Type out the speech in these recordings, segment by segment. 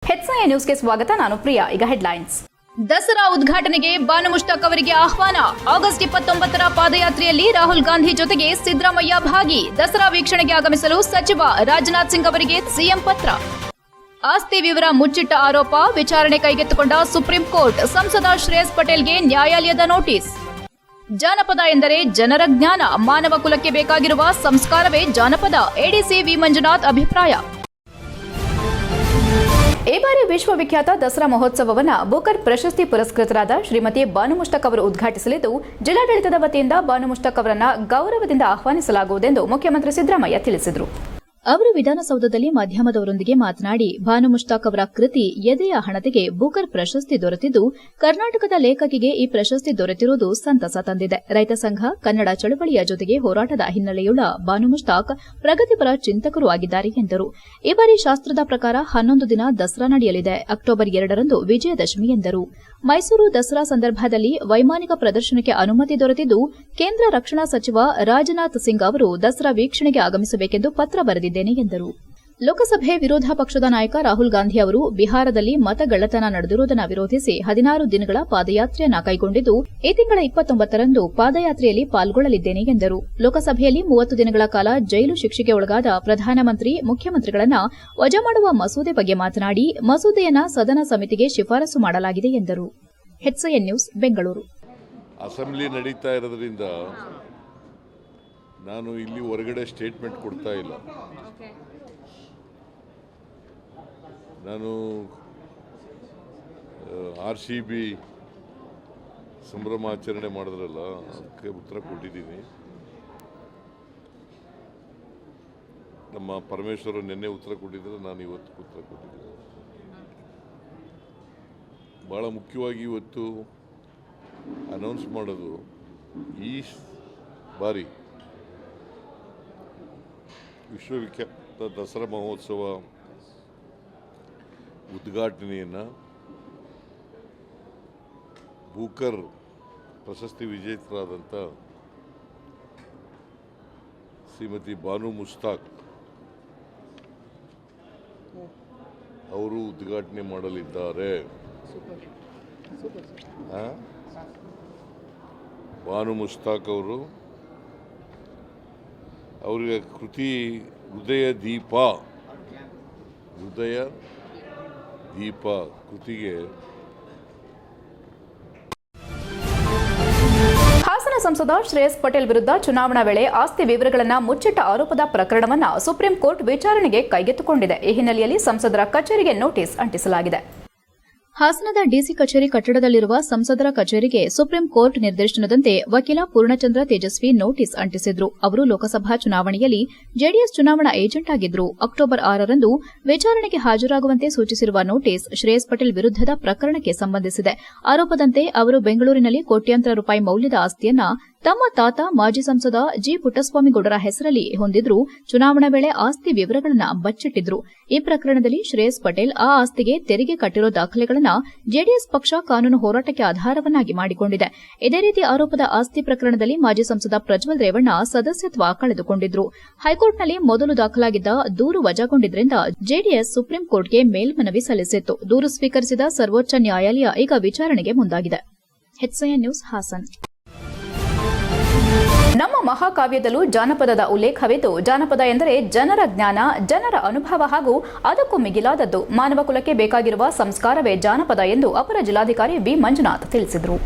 ಹೆಚ್ಐ ನ್ಯೂಸ್ಗೆ ಸ್ವಾಗತ. ನಾನು ಪ್ರಿಯಾ. ಈಗ ಹೆಡ್ಲೈನ್ಸ್. ದಸರಾ ಉದ್ಘಾಟನೆಗೆ ಬಾನು ಮುಷ್ತಾಕ್ ಅವರಿಗೆ ಆಹ್ವಾನ. ಆಗಸ್ಟ್ 29ರ ಪಾದಯಾತ್ರೆಯಲ್ಲಿ ರಾಹುಲ್ ಗಾಂಧಿ ಜೊತೆಗೆ ಸಿದ್ದರಾಮಯ್ಯ ಭಾಗಿ. ದಸರಾ ವೀಕ್ಷಣೆಗೆ ಆಗಮಿಸಲು ಸಚಿವ ರಾಜನಾಥ್ ಸಿಂಗ್ ಅವರಿಗೆ ಸಿಎಂ ಪತ್ರ. ಆಸ್ತಿ ವಿವರ ಮುಚ್ಚಿಟ್ಟ ಆರೋಪ ವಿಚಾರಣೆ ಕೈಗೆತ್ತಿಕೊಂಡ ಸುಪ್ರೀಂ ಕೋರ್ಟ್. ಸಂಸದ ಶ್ರೇಯಸ್ ಪಟೇಲ್ಗೆ ನ್ಯಾಯಾಲಯದ ನೋಟಿಸ್. ಜಾನಪದ ಎಂದರೆ ಜನರ ಜ್ಞಾನ, ಮಾನವ ಕುಲಕ್ಕೆ ಬೇಕಾಗಿರುವ ಸಂಸ್ಕಾರವೇ ಜಾನಪದ. ಎಡಿಸಿ ವಿ ಮಂಜುನಾಥ್ ಅಭಿಪ್ರಾಯ. ಈ ಬಾರಿ ವಿಶ್ವವಿಖ್ಯಾತ ದಸರಾ ಮಹೋತ್ಸವವನ್ನು ಬೂಕರ್ ಪ್ರಶಸ್ತಿ ಪುರಸ್ಕೃತರಾದ ಶ್ರೀಮತಿ ಬಾನು ಮುಷ್ತಾಕ್ ಅವರು ಉದ್ಘಾಟಿಸಲಿದ್ದು, ಜಿಲ್ಲಾಡಳಿತದ ವತಿಯಿಂದ ಬಾನು ಮುಷ್ತಾಕ್ ಅವರನ್ನು ಗೌರವದಿಂದ ಆಹ್ವಾನಿಸಲಾಗುವುದೆಂದು ಮುಖ್ಯಮಂತ್ರಿ ಸಿದ್ದರಾಮಯ್ಯ ತಿಳಿಸಿದರು. ಅವರು ವಿಧಾನಸೌಧದಲ್ಲಿ ಮಾಧ್ಯಮದವರೊಂದಿಗೆ ಮಾತನಾಡಿ, ಬಾನು ಮುಷ್ತಾಕ್ ಅವರ ಕೃತಿ ಎದೆಯ ಹಣತೆಗೆ ಬೂಕರ್ ಪ್ರಶಸ್ತಿ ದೊರೆತಿದ್ದು, ಕರ್ನಾಟಕದ ಲೇಖಕಿಗೆ ಈ ಪ್ರಶಸ್ತಿ ದೊರೆತಿರುವುದು ಸಂತಸ ತಂದಿದೆ. ರೈತ ಸಂಘ, ಕನ್ನಡ ಚಳವಳಿಯ ಜೊತೆಗೆ ಹೋರಾಟದ ಹಿನ್ನೆಲೆಯುಳ್ಳ ಬಾನು ಮುಷ್ತಾಕ್ ಪ್ರಗತಿಪರ ಚಿಂತಕರು ಆಗಿದ್ದಾರೆ ಎಂದರು. ಈ ಬಾರಿ ಶಾಸ್ತ್ರದ ಪ್ರಕಾರ 11 ದಿನ ದಸರಾ ನಡೆಯಲಿದೆ. ಅಕ್ಟೋಬರ್ 2ರಂದು ವಿಜಯದಶಮಿ ಎಂದರು. ಮೈಸೂರು ದಸರಾ ಸಂದರ್ಭದಲ್ಲಿ ವೈಮಾನಿಕ ಪ್ರದರ್ಶನಕ್ಕೆ ಅನುಮತಿ ದೊರೆತಿದ್ದು, ಕೇಂದ್ರ ರಕ್ಷಣಾ ಸಚಿವ ರಾಜನಾಥ್ ಸಿಂಗ್ ಅವರು ದಸರಾ ವೀಕ್ಷಣೆಗೆ ಆಗಮಿಸಬೇಕೆಂದು ಪತ್ರ ಬರೆದಿದ್ದೇನೆ ಎಂದರು. ಲೋಕಸಭೆ ವಿರೋಧ ಪಕ್ಷದ ನಾಯಕ ರಾಹುಲ್ ಗಾಂಧಿ ಅವರು ಬಿಹಾರದಲ್ಲಿ ಮತಗಳ್ಳತನ ನಡೆದಿರುವುದನ್ನು ವಿರೋಧಿಸಿ 16 ದಿನಗಳ ಪಾದಯಾತ್ರೆಯನ್ನ ಕೈಗೊಂಡಿದ್ದು, ಈ ತಿಂಗಳ 29ರಂದು ಪಾದಯಾತ್ರೆಯಲ್ಲಿ ಪಾಲ್ಗೊಳ್ಳಲಿದ್ದೇನೆ ಎಂದರು. ಲೋಕಸಭೆಯಲ್ಲಿ 30 ದಿನಗಳ ಕಾಲ ಜೈಲು ಶಿಕ್ಷೆಗೆ ಒಳಗಾದ ಪ್ರಧಾನಮಂತ್ರಿ, ಮುಖ್ಯಮಂತ್ರಿಗಳನ್ನ ವಜಾ ಮಾಡುವ ಮಸೂದೆ ಬಗ್ಗೆ ಮಾತನಾಡಿ, ಮಸೂದೆಯನ್ನ ಸದನ ಸಮಿತಿಗೆ ಶಿಫಾರಸು ಮಾಡಲಾಗಿದೆ ಎಂದರು. HIN news, Bengaluru. ಅಸೆಂಬ್ಲಿ ನಡೀತಾ ಇರೋದ್ರಿಂದ ನಾನು ಇಲ್ಲಿ ಹೊರಗಡೆ ಸ್ಟೇಟ್ಮೆಂಟ್ ಕೊಡ್ತಾ ಇಲ್ಲ. ನಾನು RCB ಸಂಭ್ರಮಾಚರಣೆ ಮಾಡಿದ್ರಲ್ಲ, ಅದಕ್ಕೆ ಉತ್ತರ ಕೊಟ್ಟಿದ್ದೀನಿ. ನಮ್ಮ ಪರಮೇಶ್ವರ ನಿನ್ನೆ ಉತ್ತರ ಕೊಟ್ಟಿದ್ರೆ, ನಾನು ಇವತ್ತು ಉತ್ತರ ಕೊಟ್ಟಿದ್ದೀನಿ. ಭಾಳ ಮುಖ್ಯವಾಗಿ ಇವತ್ತು ಅನೌನ್ಸ್ ಮಾಡೋದು, ಈ ಬಾರಿ ವಿಶ್ವವಿಖ್ಯಾತ ದಸರಾ ಮಹೋತ್ಸವ ಉದ್ಘಾಟನೆಯನ್ನು ಬೂಕರ್ ಪ್ರಶಸ್ತಿ ವಿಜೇತರಾದಂಥ ಶ್ರೀಮತಿ ಬಾನು ಮುಷ್ತಾಕ್ ಅವರು ಉದ್ಘಾಟನೆ ಮಾಡಲಿದ್ದಾರೆ. ಬಾನು ಮುಷ್ತಾಕ್ ಅವರು ಅವರಿಗೆ ಕೃತಿ ಹೃದಯ ದೀಪ ಕೃತಿಗೆ ಹಾಸನ ಸಂಸದ ಶ್ರೇಯಸ್ ಪಟೇಲ್ ವಿರುದ್ಧ ಚುನಾವಣಾ ವೇಳೆ ಆಸ್ತಿ ವಿವರಗಳನ್ನು ಮುಚ್ಚಿಟ್ಟ ಆರೋಪದ ಪ್ರಕರಣವನ್ನು ಸುಪ್ರೀಂ ಕೋರ್ಟ್ ವಿಚಾರಣೆಗೆ ಕೈಗೆತ್ತಿಕೊಂಡಿದೆ. ಈ ಹಿನ್ನೆಲೆಯಲ್ಲಿ ಸಂಸದರ ಕಚೇರಿಗೆ ನೋಟಿಸ್ ಅಂಟಿಸಲಾಗಿದೆ. ಹಾಸನದ ಡಿಸಿ ಕಚೇರಿ ಕಟ್ಟಡದಲ್ಲಿರುವ ಸಂಸದರ ಕಚೇರಿಗೆ ಸುಪ್ರೀಂ ಕೋರ್ಟ್ ನಿರ್ದೇಶನದಂತೆ ವಕೀಲ ಪೂರ್ಣಚಂದ್ರ ತೇಜಸ್ವಿ ನೋಟಿಸ್ ಅಂಟಿಸಿದ್ರು. ಅವರು ಲೋಕಸಭಾ ಚುನಾವಣೆಯಲ್ಲಿ ಜೆಡಿಎಸ್ ಚುನಾವಣಾ ಏಜೆಂಟ್ ಆಗಿದ್ರು. ಅಕ್ಟೋಬರ್ 6ರಂದು ವಿಚಾರಣೆಗೆ ಹಾಜರಾಗುವಂತೆ ಸೂಚಿಸಿರುವ ನೋಟಿಸ್ ಶ್ರೇಯಸ್ ಪಟೇಲ್ ವಿರುದ್ಧದ ಪ್ರಕರಣಕ್ಕೆ ಸಂಬಂಧಿಸಿದೆ. ಆರೋಪದಂತೆ ಅವರು ಬೆಂಗಳೂರಿನಲ್ಲಿ ಕೋಟ್ಯಾಂತರ ರೂಪಾಯಿ ಮೌಲ್ಯದ ಆಸ್ತಿಯನ್ನ ತಮ್ಮ ತಾತ ಮಾಜಿ ಸಂಸದ ಜಿ ಪುಟ್ಟಸ್ವಾಮಿಗೌಡರ ಹೆಸರಲ್ಲಿ ಹೊಂದಿದ್ರು. ಚುನಾವಣಾ ವೇಳೆ ಆಸ್ತಿ ವಿವರಗಳನ್ನು ಬಚ್ಚಿಟ್ಟಿದ್ರು. ಈ ಪ್ರಕರಣದಲ್ಲಿ ಶ್ರೇಯಸ್ ಪಟೇಲ್ ಆ ಆಸ್ತಿಗೆ ತೆರಿಗೆ ಕಟ್ಟಿರೋ ದಾಖಲೆಗಳನ್ನು ಜೆಡಿಎಸ್ ಪಕ್ಷ ಕಾನೂನು ಹೋರಾಟಕ್ಕೆ ಆಧಾರವನ್ನಾಗಿ ಮಾಡಿಕೊಂಡಿದೆ. ಇದೇ ರೀತಿ ಆರೋಪದ ಆಸ್ತಿ ಪ್ರಕರಣದಲ್ಲಿ ಮಾಜಿ ಸಂಸದ ಪ್ರಜ್ವಲ್ ರೇವಣ್ಣ ಸದಸ್ಯತ್ವ ಕಳೆದುಕೊಂಡಿದ್ರು. ಹೈಕೋರ್ಟ್ನಲ್ಲಿ ಮೊದಲು ದಾಖಲಾಗಿದ್ದ ದೂರು ವಜಾಗೊಂಡಿದ್ದರಿಂದ ಜೆಡಿಎಸ್ ಸುಪ್ರೀಂ ಕೋರ್ಟ್ಗೆ ಮೇಲ್ಮನವಿ ಸಲ್ಲಿಸಿತ್ತು. ದೂರು ಸ್ವೀಕರಿಸಿದ ಸರ್ವೋಚ್ಚ ನ್ಯಾಯಾಲಯ ಈಗ ವಿಚಾರಣೆಗೆ ಮುಂದಾಗಿದೆ. HIN news, Hassan. ನಮ್ಮ ಮಹಾಕಾವ್ಯದಲ್ಲೂ ಜಾನಪದದ ಉಲ್ಲೇಖವಿದ್ದು, ಜಾನಪದ ಎಂದರೆ ಜನರ ಜ್ಞಾನ, ಜನರ ಅನುಭವ ಹಾಗೂ ಅದಕ್ಕೂ ಮಿಗಿಲಾದದ್ದು. ಮಾನವ ಕುಲಕ್ಕೆ ಬೇಕಾಗಿರುವ ಸಂಸ್ಕಾರವೇ ಜಾನಪದ ಎಂದು ಅಪರ ಜಿಲ್ಲಾಧಿಕಾರಿ ವಿ ಮಂಜುನಾಥ್ ತಿಳಿಸಿದರು.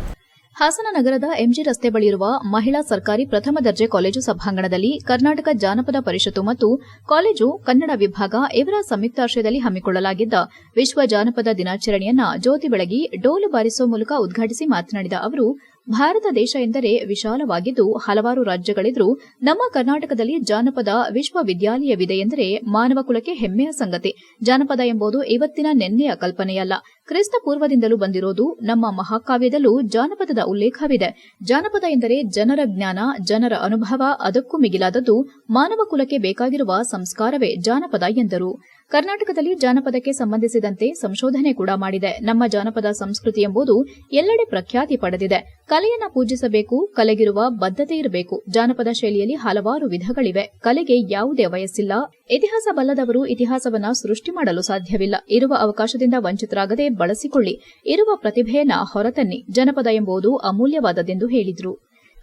ಹಾಸನ ನಗರದ ಎಂಜಿ ರಸ್ತೆ ಬಳಿ ಇರುವ ಮಹಿಳಾ ಸರ್ಕಾರಿ ಪ್ರಥಮ ದರ್ಜೆ ಕಾಲೇಜು ಸಭಾಂಗಣದಲ್ಲಿ ಕರ್ನಾಟಕ ಜಾನಪದ ಪರಿಷತ್ತು ಮತ್ತು ಕಾಲೇಜು ಕನ್ನಡ ವಿಭಾಗ ಇವರ ಸಂಯುಕ್ತಾಶ್ರಯದಲ್ಲಿ ಹಮ್ಮಿಕೊಳ್ಳಲಾಗಿದ್ದ ವಿಶ್ವ ಜಾನಪದ ದಿನಾಚರಣೆಯನ್ನ ಜ್ಯೋತಿ ಬೆಳಗಿ ಡೋಲು ಬಾರಿಸುವ ಮೂಲಕ ಉದ್ಘಾಟಿಸಿ ಮಾತನಾಡಿದ ಅವರು, ಭಾರತ ದೇಶ ಎಂದರೆ ವಿಶಾಲವಾಗಿದ್ದು ಹಲವಾರು ರಾಜ್ಯಗಳಿದ್ರೂ ನಮ್ಮ ಕರ್ನಾಟಕದಲ್ಲಿ ಜಾನಪದ ವಿಶ್ವವಿದ್ಯಾಲಯವಿದೆ ಎಂದರೆ ಮಾನವ ಕುಲಕ್ಕೆ ಹೆಮ್ಮೆಯ ಸಂಗತಿ. ಜಾನಪದ ಎಂಬುದು ಇವತ್ತಿನ ನೆನ್ನೆಯ ಕಲ್ಪನೆಯಲ್ಲ. ಕ್ರಿಸ್ತ ಪೂರ್ವದಿಂದಲೂ ಬಂದಿರೋದು. ನಮ್ಮ ಮಹಾಕಾವ್ಯದಲ್ಲೂ ಜಾನಪದದ ಉಲ್ಲೇಖವಿದೆ. ಜಾನಪದ ಎಂದರೆ ಜನರ ಜ್ಞಾನ, ಜನರ ಅನುಭವ, ಅದಕ್ಕೂ ಮಿಗಿಲಾದದ್ದು ಮಾನವ ಕುಲಕ್ಕೆ ಬೇಕಾಗಿರುವ ಸಂಸ್ಕಾರವೇ ಜಾನಪದ ಎಂದರು. ಕರ್ನಾಟಕದಲ್ಲಿ ಜಾನಪದಕ್ಕೆ ಸಂಬಂಧಿಸಿದಂತೆ ಸಂಶೋಧನೆ ಕೂಡ ಮಾಡಿದೆ. ನಮ್ಮ ಜಾನಪದ ಸಂಸ್ಕೃತಿ ಎಂಬುದು ಎಲ್ಲೆಡೆ ಪ್ರಖ್ಯಾತಿ ಪಡೆದಿದೆ. ಕಲೆಯನ್ನ ಪೂಜಿಸಬೇಕು, ಕಲೆಗಿರುವ ಬದ್ಧತೆ ಇರಬೇಕು. ಜಾನಪದ ಶೈಲಿಯಲ್ಲಿ ಹಲವಾರು ವಿಧಗಳಿವೆ. ಕಲೆಗೆ ಯಾವುದೇ ವಯಸ್ಸಿಲ್ಲ. ಇತಿಹಾಸ ಬಲ್ಲದವರು ಇತಿಹಾಸವನ್ನ ಸೃಷ್ಟಿ ಮಾಡಲು ಸಾಧ್ಯವಿಲ್ಲ. ಇರುವ ಅವಕಾಶದಿಂದ ವಂಚಿತರಾಗದೆ ಬಳಸಿಕೊಳ್ಳಿ. ಇರುವ ಪ್ರತಿಭೆಯನ್ನ ಹೊರತನ್ನಿ. ಜನಪದ ಎಂಬುದು ಅಮೂಲ್ಯವಾದದ್ದೆಂದು ಹೇಳಿದರು.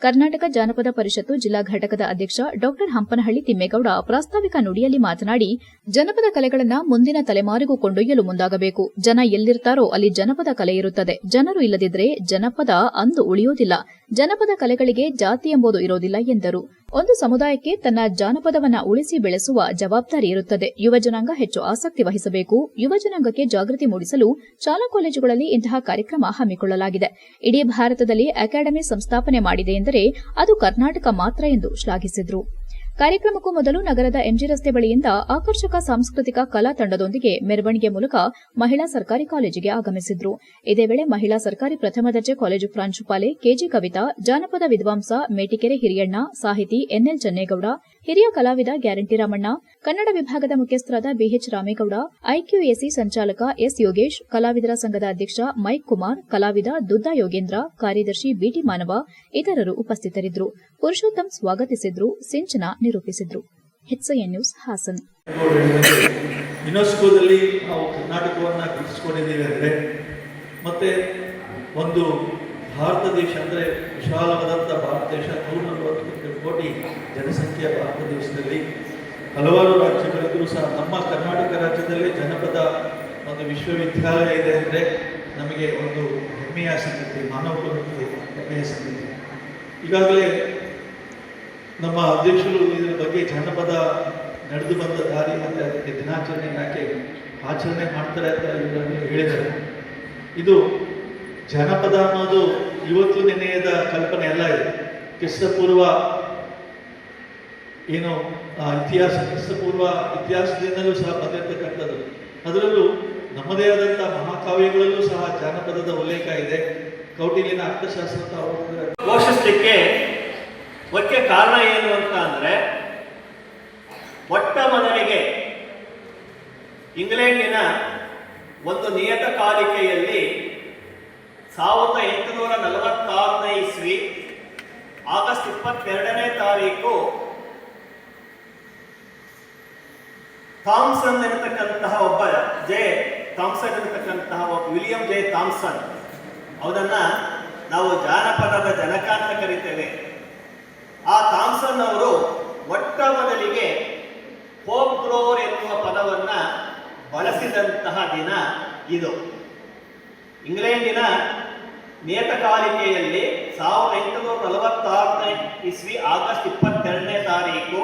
ಕರ್ನಾಟಕ ಜಾನಪದ ಪರಿಷತ್ತು ಜಿಲ್ಲಾ ಘಟಕದ ಅಧ್ಯಕ್ಷ ಡಾ ಹಂಪನಹಳ್ಳಿ ತಿಮ್ಮೇಗೌಡ ಪ್ರಾಸ್ತಾವಿಕ ನುಡಿಯಲ್ಲಿ ಮಾತನಾಡಿ, ಜನಪದ ಕಲೆಗಳನ್ನು ಮುಂದಿನ ತಲೆಮಾರಿಗೂ ಕೊಂಡೊಯ್ಯಲು ಮುಂದಾಗಬೇಕು. ಜನ ಎಲ್ಲಿರ್ತಾರೋ ಅಲ್ಲಿ ಜನಪದ ಕಲೆ ಇರುತ್ತದೆ. ಜನರು ಇಲ್ಲದಿದ್ದರೆ ಜನಪದ ಅಂದು ಉಳಿಯುವುದಿಲ್ಲ. ಜನಪದ ಕಲೆಗಳಿಗೆ ಜಾತಿ ಎಂಬುದು ಇರೋದಿಲ್ಲ ಎಂದರು. ಒಂದು ಸಮುದಾಯಕ್ಕೆ ತನ್ನ ಜಾನಪದವನ್ನ ಉಳಿಸಿ ಬೆಳೆಸುವ ಜವಾಬ್ದಾರಿ ಇರುತ್ತದೆ. ಯುವಜನಾಂಗ ಹೆಚ್ಚು ಆಸಕ್ತಿ ವಹಿಸಬೇಕು. ಯುವಜನಾಂಗಕ್ಕೆ ಜಾಗೃತಿ ಮೂಡಿಸಲು ಶಾಲಾ ಕಾಲೇಜುಗಳಲ್ಲಿ ಇಂತಹ ಕಾರ್ಯಕ್ರಮ ಹಮ್ಮಿಕೊಳ್ಳಲಾಗಿದೆ. ಇಡೀ ಭಾರತದಲ್ಲಿ ಅಕಾಡೆಮಿ ಸಂಸ್ಥಾಪನೆ ಮಾಡಿದೆ ಎಂದರೆ ಅದು ಕರ್ನಾಟಕ ಮಾತ್ರ ಎಂದು ಶ್ಲಾಘಿಸಿದರು. ಕಾರ್ಯಕ್ರಮಕ್ಕೂ ಮೊದಲು ನಗರದ ಎಂಜಿ ರಸ್ತೆ ಬಳಿಯಿಂದ ಆಕರ್ಷಕ ಸಾಂಸ್ಕೃತಿಕ ಕಲಾ ತಂಡದೊಂದಿಗೆ ಮೆರವಣಿಗೆ ಮೂಲಕ ಮಹಿಳಾ ಸರ್ಕಾರಿ ಕಾಲೇಜಿಗೆ ಆಗಮಿಸಿದ್ರು. ಇದೇ ವೇಳೆ ಮಹಿಳಾ ಸರ್ಕಾರಿ ಪ್ರಥಮ ದರ್ಜೆ ಕಾಲೇಜು ಪ್ರಾಂಶುಪಾಲೆ ಕೆಜಿ ಕವಿತಾ, ಜಾನಪದ ವಿದ್ವಾಂಸ ಮೇಟಿಕೆರೆ ಹಿರಿಯಣ್ಣ, ಸಾಹಿತಿ ಎನ್ಎಲ್ ಚನ್ನೇಗೌಡ, ಹಿರಿಯ ಕಲಾವಿದ ಗ್ಯಾರಂಟಿ ರಾಮಣ್ಣ, ಕನ್ನಡ ವಿಭಾಗದ ಮುಖ್ಯಸ್ಥರಾದ ಬಿಎಚ್ ರಾಮೇಗೌಡ, ಐಕ್ಯೂಎಸಿ ಸಂಚಾಲಕ ಎಸ್ ಯೋಗೇಶ್, ಕಲಾವಿದರ ಸಂಘದ ಅಧ್ಯಕ್ಷ ಮೈಕ್ ಕುಮಾರ್, ಕಲಾವಿದ ದುದ್ದಾ ಯೋಗೇಂದ್ರ, ಕಾರ್ಯದರ್ಶಿ ಬಿಟಿ ಮಾನವ ಇತರರು ಉಪಸ್ಥಿತರಿದ್ದರು. ಪುರುಷೋತ್ತಮ್ ಸ್ವಾಗತಿಸಿದ್ರು. ಸಿಂಚನ ನಿರೂಪಿಸಿದ್ರು. HCN news Hassan. ಯುನೆಸ್ಕೋದಲ್ಲಿ ನಾವು ಕರ್ನಾಟಕವನ್ನು ಗುರುತಿಸಿಕೊಂಡಿದ್ದೀವಿ ಅಂದರೆ ಮತ್ತೆ ಒಂದು ಭಾರತ ದೇಶ ಅಂದರೆ ವಿಶಾಲವಾದಂಥ ಭಾರತ ದೇಶ 140 ಕೋಟಿ ಜನಸಂಖ್ಯೆಯ ಭಾರತ ದೇಶದಲ್ಲಿ ಹಲವಾರು ರಾಜ್ಯಗಳಿಗೂ ಸಹ ನಮ್ಮ ಕರ್ನಾಟಕ ರಾಜ್ಯದಲ್ಲಿ ಜನಪದ ಒಂದು ವಿಶ್ವವಿದ್ಯಾಲಯ ಇದೆ ಅಂದರೆ ನಮಗೆ ಒಂದು ಹೆಮ್ಮೆಯ ಸಂಗತಿ, ಮಾನವ ಕುಲಕ್ಕೆ ಹೆಮ್ಮೆಯ ಸಂಗತಿ. ಈಗಾಗಲೇ ನಮ್ಮ ಅಧ್ಯಕ್ಷರು ಇದರ ಬಗ್ಗೆ ಜನಪದ ನಡೆದು ಬಂದ ದಾರಿ ಮತ್ತು ಅದಕ್ಕೆ ದಿನಾಚರಣೆ ಯಾಕೆ ಆಚರಣೆ ಮಾಡ್ತಾರೆ ಅಂತ ಇವರನ್ನು ಹೇಳಿದ್ದಾರೆ. ಇದು ಜನಪದ ಅನ್ನೋದು ಇವತ್ತು ನೆನೆಯದ ಕಲ್ಪನೆ ಎಲ್ಲ ಇದೆ. ಕ್ರಿಸ್ತಪೂರ್ವ ಏನು ಕ್ರಿಸ್ತಪೂರ್ವ ಇತಿಹಾಸದಿಂದಲೂ ಸಹ ಬಂದಿರತಕ್ಕಂಥದ್ದು. ಅದರಲ್ಲೂ ನಮ್ಮದೇ ಆದಂಥ ಮಹಾಕಾವ್ಯಗಳಲ್ಲೂ ಸಹ ಜಾನಪದದ ಉಲ್ಲೇಖ ಇದೆ. ಕೌಟಿಲ್ಯನ ಅರ್ಥಶಾಸ್ತ್ರ ಘೋಷಿಸಲಿಕ್ಕೆ ಮುಖ್ಯ ಕಾರಣ ಏನು ಅಂತ ಅಂದರೆ, ಮೊಟ್ಟ ಮೊದಲಿಗೆ ಇಂಗ್ಲೆಂಡಿನ ಒಂದು ನಿಯತಕಾಲಿಕೆಯಲ್ಲಿ 1846ನೇ ಇಸ್ವಿ ಆಗಸ್ಟ್ 22ನೇ ತಾರೀಕು ಥಾಮ್ಸನ್ ಎನ್ನತಕ್ಕಂತಹ ಒಬ್ಬ ವಿಲಿಯಂ ಜೆ ಥಾಮ್ಸನ್, ಅವನನ್ನ ನಾವು ಜಾನಪದದ ಜನಕ ಅಂತ ಕರಿತೇವೆ. ಆ ಥಾಮ್ಸನ್ ಅವರು ಮೊಟ್ಟ ಮೊದಲಿಗೆ ಫೋಕ್ಲೋರ್ ಎನ್ನುವ ಪದವನ್ನು ಬಳಸಿದಂತಹ ದಿನ ಇದು. ಇಂಗ್ಲೆಂಡಿನ ನಿಯತಕಾಲಿಕೆಯಲ್ಲಿ 1846ನೇ ಇಸ್ವಿ ಆಗಸ್ಟ್ 22ನೇ ತಾರೀಕು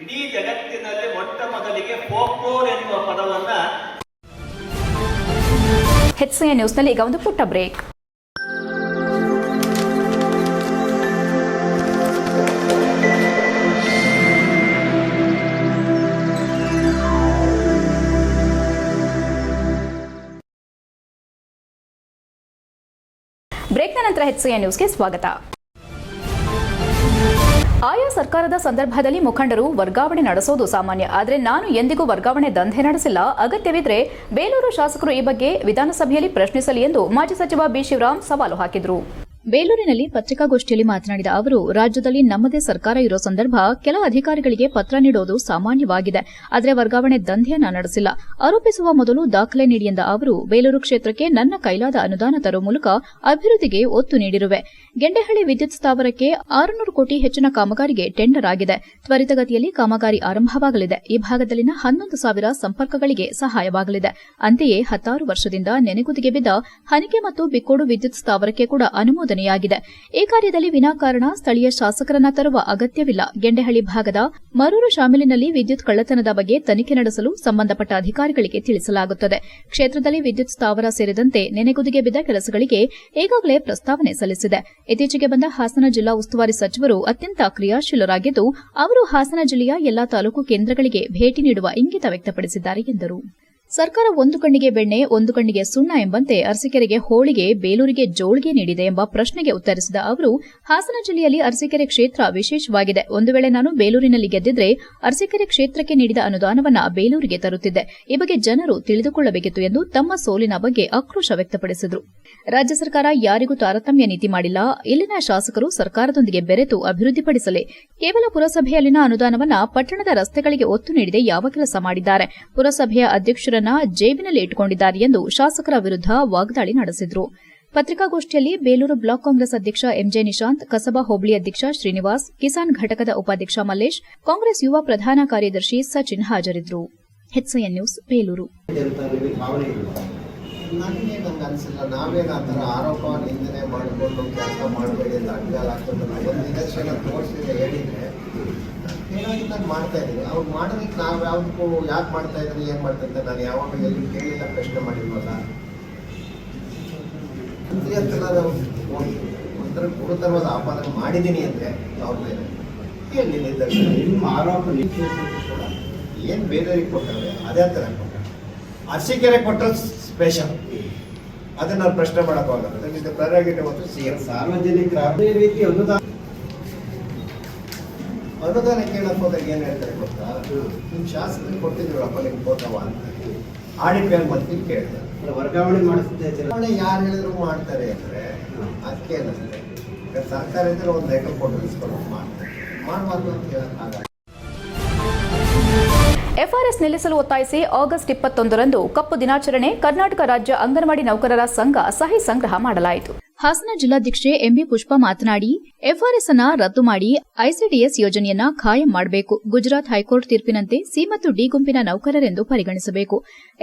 ಇಡೀ ಜಗತ್ತಿನಲ್ಲಿ ಮೊಟ್ಟ ಮೊದಲಿಗೆ ಫೋಕ್ಲೋರ್ ಎನ್ನುವ ಪದವನ್ನು. HCN ನ್ಯೂಸ್ನಲ್ಲಿ ಈಗ ಒಂದು ಪುಟ್ಟ ಬ್ರೇಕ್. ಬ್ರೇಕ್ನ ನಂತರ HCN ನ್ಯೂಸ್ಗೆ ಸ್ವಾಗತ. ಆಯಾ ಸರ್ಕಾರದ ಸಂದರ್ಭದಲ್ಲಿ ಮುಖಂಡರು ವರ್ಗಾವಣೆ ನಡೆಸೋದು ಸಾಮಾನ್ಯ. ಆದರೆ ನಾನು ಎಂದಿಗೂ ವರ್ಗಾವಣೆ ದಂಧೆ ನಡೆಸಿಲ್ಲ. ಅಗತ್ಯವಿದ್ರೆ ಬೇಲೂರು ಶಾಸಕರು ಈ ಬಗ್ಗೆ ವಿಧಾನಸಭೆಯಲ್ಲಿ ಪ್ರಶ್ನಿಸಲಿ ಎಂದು ಮಾಜಿ ಸಚಿವ ಬಿ ಶಿವರಾಮ್ ಸವಾಲು ಹಾಕಿದರು. ಬೇಲೂರಿನಲ್ಲಿ ಪತ್ರಿಕಾಗೋಷ್ಠಿಯಲ್ಲಿ ಮಾತನಾಡಿದ ಅವರು, ರಾಜ್ಯದಲ್ಲಿ ನಮ್ಮದೇ ಸರ್ಕಾರ ಇರೋ ಸಂದರ್ಭ ಕೆಲ ಅಧಿಕಾರಿಗಳಿಗೆ ಪತ್ರ ನೀಡೋದು ಸಾಮಾನ್ಯವಾಗಿದೆ. ಆದರೆ ವರ್ಗಾವಣೆ ದಂಧೆಯನ್ನ ನಡೆಸಿಲ್ಲ. ಆರೋಪಿಸುವ ಮೊದಲು ದಾಖಲೆ ನೀಡಿ ಎಂದ ಅವರು, ಬೇಲೂರು ಕ್ಷೇತ್ರಕ್ಕೆ ನನ್ನ ಕೈಲಾದ ಅನುದಾನ ತರುವ ಮೂಲಕ ಅಭಿವೃದ್ಧಿಗೆ ಒತ್ತು ನೀಡಿರುವೆ. ಗೆಂಡೆಹಳ್ಳಿ ವಿದ್ಯುತ್ ಸ್ಥಾವರಕ್ಕೆ 600 ಕೋಟಿ ಹೆಚ್ಚಿನ ಕಾಮಗಾರಿಗೆ ಟೆಂಡರ್ ಆಗಿದೆ. ತ್ವರಿತಗತಿಯಲ್ಲಿ ಕಾಮಗಾರಿ ಆರಂಭವಾಗಲಿದೆ. ಈ ಭಾಗದಲ್ಲಿನ 11,000 ಸಂಪರ್ಕಗಳಿಗೆ ಸಹಾಯವಾಗಲಿದೆ. ಅಂತೆಯೇ 16 ವರ್ಷದಿಂದ ನೆನೆಗುದಿಗೆ ಬಿದ್ದ ಹನಿಕೆ ಮತ್ತು ಬಿಕ್ಕೋಡು ವಿದ್ಯುತ್ ಸ್ಥಾವರಕ್ಕೆ ಕೂಡ ಅನುಮೋದನೆಯಾಗಿದೆ. ಈ ಕಾರ್ಯದಲ್ಲಿ ವಿನಾಕಾರಣ ಸ್ಥಳೀಯ ಶಾಸಕರನ್ನ ತರುವ ಅಗತ್ಯವಿಲ್ಲ. ಗೆಂಡೆಹಳ್ಳಿ ಭಾಗದ ಮರೂರು ಶಾಮಿಲಿನಲ್ಲಿ ವಿದ್ಯುತ್ ಕಳ್ಳತನದ ಬಗ್ಗೆ ತನಿಖೆ ನಡೆಸಲು ಸಂಬಂಧಪಟ್ಟ ಅಧಿಕಾರಿಗಳಿಗೆ ತಿಳಿಸಲಾಗುತ್ತದೆ. ಕ್ಷೇತ್ರದಲ್ಲಿ ವಿದ್ಯುತ್ ಸ್ಥಾವರ ಸೇರಿದಂತೆ ನೆನೆಗುದಿಗೆ ಬಿದ್ದ ಕೆಲಸಗಳಿಗೆ ಈಗಾಗಲೇ ಪ್ರಸ್ತಾವನೆ ಸಲ್ಲಿಸಿದೆ. ಇತ್ತೀಚೆಗೆ ಬಂದ ಹಾಸನ ಜಿಲ್ಲಾ ಉಸ್ತುವಾರಿ ಸಚಿವರು ಅತ್ಯಂತ ಕ್ರಿಯಾಶೀಲರಾಗಿದ್ದು, ಅವರು ಹಾಸನ ಜಿಲ್ಲೆಯ ಎಲ್ಲಾ ತಾಲೂಕು ಕೇಂದ್ರಗಳಿಗೆ ಭೇಟಿ ನೀಡುವ ಇಂಗಿತ ವ್ಯಕ್ತಪಡಿಸಿದ್ದಾರೆ ಎಂದರು. ಸರ್ಕಾರ ಒಂದು ಕಣ್ಣಿಗೆ ಬೆಣ್ಣೆ ಒಂದು ಕಣ್ಣಿಗೆ ಸುಣ್ಣ ಎಂಬಂತೆ ಅರಸೀಕೆರೆಗೆ ಹೋಳಿಗೆ ಬೇಲೂರಿಗೆ ಜೋಳಿಗೆ ನೀಡಿದೆ ಎಂಬ ಪ್ರಶ್ನೆಗೆ ಉತ್ತರಿಸಿದ ಅವರು ಹಾಸನ ಜಿಲ್ಲೆಯಲ್ಲಿ ಅರಸೀಕೆರೆ ಕ್ಷೇತ್ರ ವಿಶೇಷವಾಗಿದೆ. ಒಂದು ವೇಳೆ ನಾನು ಬೇಲೂರಿನಲ್ಲಿ ಗೆದ್ದಿದ್ರೆ ಅರಸೀಕೆರೆ ಕ್ಷೇತ್ರಕ್ಕೆ ನೀಡಿದ ಅನುದಾನವನ್ನ ಬೇಲೂರಿಗೆ ತರುತ್ತಿದ್ದೆ. ಈ ಬಗ್ಗೆ ಜನರು ತಿಳಿದುಕೊಳ್ಳಬೇಕಿತ್ತು ಎಂದು ತಮ್ಮ ಸೋಲಿನ ಬಗ್ಗೆ ಆಕ್ರೋಶ ವ್ಯಕ್ತಪಡಿಸಿದರು. ರಾಜ್ಯ ಸರ್ಕಾರ ಯಾರಿಗೂ ತಾರತಮ್ಯ ನೀತಿ ಮಾಡಿಲ್ಲ. ಇಲ್ಲಿನ ಶಾಸಕರು ಸರ್ಕಾರದೊಂದಿಗೆ ಬೆರೆತು ಅಭಿವೃದ್ಧಿಪಡಿಸಲಿ. ಕೇವಲ ಪುರಸಭೆಯಲ್ಲಿನ ಅನುದಾನವನ್ನ ಪಟ್ಟಣದ ರಸ್ತೆಗಳಿಗೆ ಒತ್ತು ನೀಡದೆ ಯಾವ ಕೆಲಸ ಮಾಡಿದ್ದಾರೆ? ಪುರಸಭೆಯ ಅಧ್ಯಕ್ಷರನ್ನ ಜೇಬಿನಲ್ಲಿ ಇಟ್ಟುಕೊಂಡಿದ್ದಾರೆ ಎಂದು ಶಾಸಕರ ವಿರುದ್ಧ ವಾಗ್ದಾಳಿ ನಡೆಸಿದರು. ಪತ್ರಿಕಾಗೋಷ್ಠಿಯಲ್ಲಿ ಬೇಲೂರು ಬ್ಲಾಕ್ ಕಾಂಗ್ರೆಸ್ ಅಧ್ಯಕ್ಷ ಎಂಜೆ ನಿಶಾಂತ್, ಕಸಬಾ ಹೋಬಳಿ ಅಧ್ಯಕ್ಷ ಶ್ರೀನಿವಾಸ್, ಕಿಸಾನ್ ಘಟಕದ ಉಪಾಧ್ಯಕ್ಷ ಮಲ್ಲೇಶ್, ಕಾಂಗ್ರೆಸ್ ಯುವ ಪ್ರಧಾನ ಕಾರ್ಯದರ್ಶಿ ಸಚಿನ್ ಹಾಜರಿದ್ದರು. HCN news Belur. ನನಗೆ ಅನಿಸಿಲ್ಲ, ನಾವೇನು ಆ ಥರ ಆರೋಪ ನಿಂದನೆ ಮಾಡಿಕೊಂಡು ಕೆಲಸ ಮಾಡಬೇಡಿ ಅಂತ ಅಡ್ಗಾಲ ಹಾಕ್ಕೊಂಡು ಒಂದು ನಿದರ್ಶನ ತೋರಿಸಿದ್ರೆ ಹೇಳಿದರೆ ಏನಾಗಿ ನಾನು ಮಾಡ್ತಾ ಇದ್ದೀನಿ. ಅವ್ರು ಮಾಡೋದಕ್ಕೆ ನಾವು ಯಾವುದಕ್ಕೂ ಯಾಕೆ ಮಾಡ್ತಾ ಇದ್ದೀನಿ, ಏನು ಮಾಡ್ತಾ ಇದ್ದೆ, ನಾನು ಯಾವಾಗ ಎಲ್ಲಿ ಕೇಳಿಲ್ಲ, ಪ್ರಶ್ನೆ ಮಾಡಿಲ್ವಲ್ಲ. ಅಂತೆಲ್ಲ ಒಂಥರ ಗುರುತರವಾದ ಆಪಾದನೆ ಮಾಡಿದ್ದೀನಿ ಅಂದರೆ ಅವ್ರ ಮೇಲೆ ಹೇಳಿ ನಿದರ್ಶನ. ನಿಮ್ಮ ಆರೋಪ ಕೂಡ ಏನು ಬೇರೆಯವ್ರಿಗೆ ಕೊಟ್ಟವ್ರೆ ಅದೇ ಥರ ಕೊಟ್ಟರೆ ಅರಸೀಕೆರೆ ಕೊಟ್ಟರೆ ಸ್ಪೆಷಲ್, ಅದನ್ನ ನಾವು ಪ್ರಶ್ನೆ ಮಾಡೋಕ್ಕಾಗಲ್ಲ. ಪ್ರೆರಗೇಟಿವ್ ಮತ್ತು ಸಿಎಂ ಸಾರ್ವಜನಿಕರ ಅದೇ ರೀತಿ ಅನುದಾನ ಕೇಳಕ್ ಹೋದಾಗ ಏನು ಹೇಳ್ತಾರೆ ಗೊತ್ತಾ, ನಿಮ್ಮ ಶಾಸಕರಿಗೆ ಕೊಟ್ಟಿದ್ದೀವಪ್ಪ ನಿಮ್ಗೆ ಕೊಟ್ಟವ ಅಂತ ಆಡಿಟ್ ಮೇಲೆ ಮತ್ತೆ ಕೇಳ್ತಾರೆ. ವರ್ಗಾವಣೆ ಮಾಡಿಸ್ತಾರೆ, ಯಾರು ಹೇಳಿದ್ರು ಮಾಡ್ತಾರೆ ಅಂದರೆ ಅದಕ್ಕೇನಂದ್ರೆ ಸರ್ಕಾರ ಇದ್ರೆ ಒಂದು ಲೆಕ್ಕ ಕೊಟ್ಟು ಇಸ್ಕೊಂಡು ಮಾಡ್ತಾರೆ, ಮಾಡಬಾರ್ದು ಅಂತ ಹೇಳೋಕ್ಕಾಗಲ್ಲ. ಎಫ್ಆರ್ಎಸ್ ನಿಲ್ಲಿಸಲು ಒತ್ತಾಯಿಸಿ ಆಗಸ್ಟ್ 21ರಂದು ಕಪ್ಪು ದಿನಾಚರಣೆ ಕರ್ನಾಟಕ ರಾಜ್ಯ ಅಂಗನವಾಡಿ ನೌಕರರ ಸಂಘ ಸಹಿ ಸಂಗ್ರಹ ಮಾಡಲಾಯಿತು. ಹಾಸನ ಜಿಲ್ಲಾಧ್ಯಕ್ಷೆ ಎಂಬಿ ಪುಷ್ಪ ಮಾತನಾಡಿ, ಎಫ್ಆರ್ಎಸ್ ಅನ್ನ ರದ್ದು ಮಾಡಿ ಐಸಿಡಿಎಸ್ ಯೋಜನೆಯನ್ನ ಖಾಯಂ ಮಾಡಬೇಕು. ಗುಜರಾತ್ ಹೈಕೋರ್ಟ್ ತೀರ್ಪಿನಂತೆ ಸಿ ಮತ್ತು ಡಿ ಗುಂಪಿನ ನೌಕರರೆಂದು ಪರಿಗಣಿಸಬೇಕು.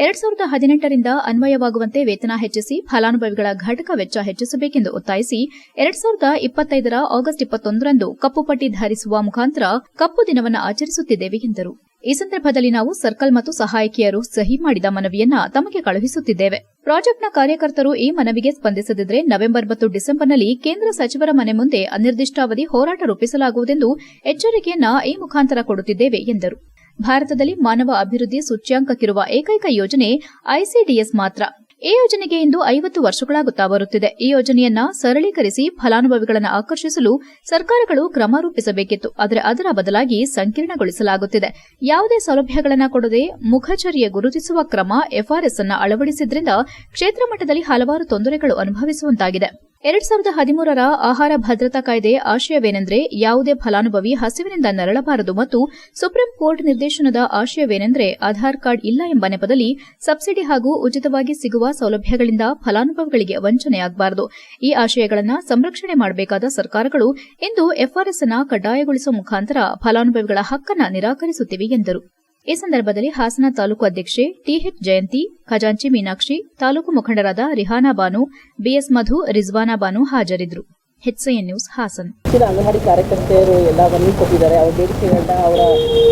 2018ರಿಂದ ಅನ್ವಯವಾಗುವಂತೆ ವೇತನ ಹೆಚ್ಚಿಸಿ ಫಲಾನುಭವಿಗಳ ಘಟಕ ವೆಚ್ಚ ಹೆಚ್ಚಿಸಬೇಕೆಂದು ಒತ್ತಾಯಿಸಿ 2025ರ ಆಗಸ್ಟ್ 21ರಂದು ಕಪ್ಪು ಪಟ್ಟಿ ಧರಿಸುವ ಮುಖಾಂತರ ಕಪ್ಪು ದಿನವನ್ನು ಆಚರಿಸುತ್ತಿದ್ದೇವೆ ಎಂದರು. ಈ ಸಂದರ್ಭದಲ್ಲಿ ನಾವು ಸರ್ಕಲ್ ಮತ್ತು ಸಹಾಯಕಿಯರು ಸಹಿ ಮಾಡಿದ ಮನವಿಯನ್ನ ತಮಗೆ ಕಳುಹಿಸುತ್ತಿದ್ದೇವೆ. ಪ್ರಾಜೆಕ್ಟ್ನ ಕಾರ್ಯಕರ್ತರು ಈ ಮನವಿಗೆ ಸ್ಪಂದಿಸದಿದ್ದರೆ ನವೆಂಬರ್ ಮತ್ತು ಡಿಸೆಂಬರ್ನಲ್ಲಿ ಕೇಂದ್ರ ಸಚಿವರ ಮನೆ ಮುಂದೆ ಅನಿರ್ದಿಷ್ಟಾವಧಿ ಹೋರಾಟ ರೂಪಿಸಲಾಗುವುದೆಂದು ಎಚ್ಚರಿಕೆಯನ್ನ ಈ ಮುಖಾಂತರ ಕೊಡುತ್ತಿದ್ದೇವೆ ಎಂದರು. ಭಾರತದಲ್ಲಿ ಮಾನವ ಅಭಿವೃದ್ಧಿ ಸೂಚ್ಯಂಕಕ್ಕಿರುವ ಏಕೈಕ ಯೋಜನೆ ಐಸಿಡಿಎಸ್ ಮಾತ್ರ. ಈ ಯೋಜನೆಗೆ ಇಂದು 50 ವರ್ಷಗಳಾಗುತ್ತಾ ಬರುತ್ತಿದೆ. ಈ ಯೋಜನೆಯನ್ನ ಸರಳೀಕರಿಸಿ ಫಲಾನುಭವಿಗಳನ್ನು ಆಕರ್ಷಿಸಲು ಸರ್ಕಾರಗಳು ಕ್ರಮ ರೂಪಿಸಬೇಕಿತ್ತು. ಆದರೆ ಅದರ ಬದಲಾಗಿ ಸಂಕೀರ್ಣಗೊಳಿಸಲಾಗುತ್ತಿದೆ. ಯಾವುದೇ ಸೌಲಭ್ಯಗಳನ್ನು ಕೊಡದೆ ಮುಖಚರ್ಯೆ ಗುರುತಿಸುವ ಕ್ರಮ ಎಫ್ಆರ್ಎಸ್ ಅನ್ನು ಅಳವಡಿಸಿದ್ರಿಂದ ಕ್ಷೇತ್ರ ಮಟ್ಟದಲ್ಲಿ ಹಲವಾರು ತೊಂದರೆಗಳು ಅನುಭವಿಸುವಂತಾಗಿದೆ. 2013ರ ಆಹಾರ ಭದ್ರತಾ ಕಾಯ್ದೆ ಆಶಯವೇನೆಂದರೆ ಯಾವುದೇ ಫಲಾನುಭವಿ ಹಸಿವಿನಿಂದ ನರಳಬಾರದು ಮತ್ತು ಸುಪ್ರೀಂ ಕೋರ್ಟ್ ನಿರ್ದೇಶನದ ಆಶಯವೇನೆಂದರೆ ಆಧಾರ್ ಕಾರ್ಡ್ ಇಲ್ಲ ಎಂಬ ನೆಪದಲ್ಲಿ ಸಬ್ಸಿಡಿ ಹಾಗೂ ಉಚಿತವಾಗಿ ಸಿಗುವ ಸೌಲಭ್ಯಗಳಿಂದ ಫಲಾನುಭವಿಗಳಿಗೆ ವಂಚನೆಯಾಗಬಾರದು. ಈ ಆಶಯಗಳನ್ನು ಸಂರಕ್ಷಣೆ ಮಾಡಬೇಕಾದ ಸರ್ಕಾರಗಳು ಇಂದು ಎಫ್ಆರ್ಎಸ್ ಅನ್ನು ಕಡ್ಡಾಯಗೊಳಿಸುವ ಮುಖಾಂತರ ಫಲಾನುಭವಿಗಳ ಹಕ್ಕನ್ನು ನಿರಾಕರಿಸುತ್ತಿವೆ ಎಂದರು. ಈ ಸಂದರ್ಭದಲ್ಲಿ ಹಾಸನ ತಾಲೂಕು ಅಧ್ಯಕ್ಷೆ ಟಿಎಚ್ ಜಯಂತಿ, ಖಜಾಂಚಿ ಮೀನಾಕ್ಷಿ, ತಾಲೂಕು ಮುಖಂಡರಾದ ರಿಹಾನಾ ಬಾನು, ಬಿಎಸ್ ಮಧು, ರಿಜ್ವಾನಾ ಬಾನು ಹಾಜರಿದ್ದರು. HCN news Haasan. ಅಂಗನವಾಡಿ ಕಾರ್ಯಕರ್ತೆಯರು ಎಲ್ಲ ಮನವಿ ಕೊಟ್ಟಿದ್ದಾರೆ. ಅವರ ಬೇಡಿಕೆಗಳನ್ನ, ಅವರ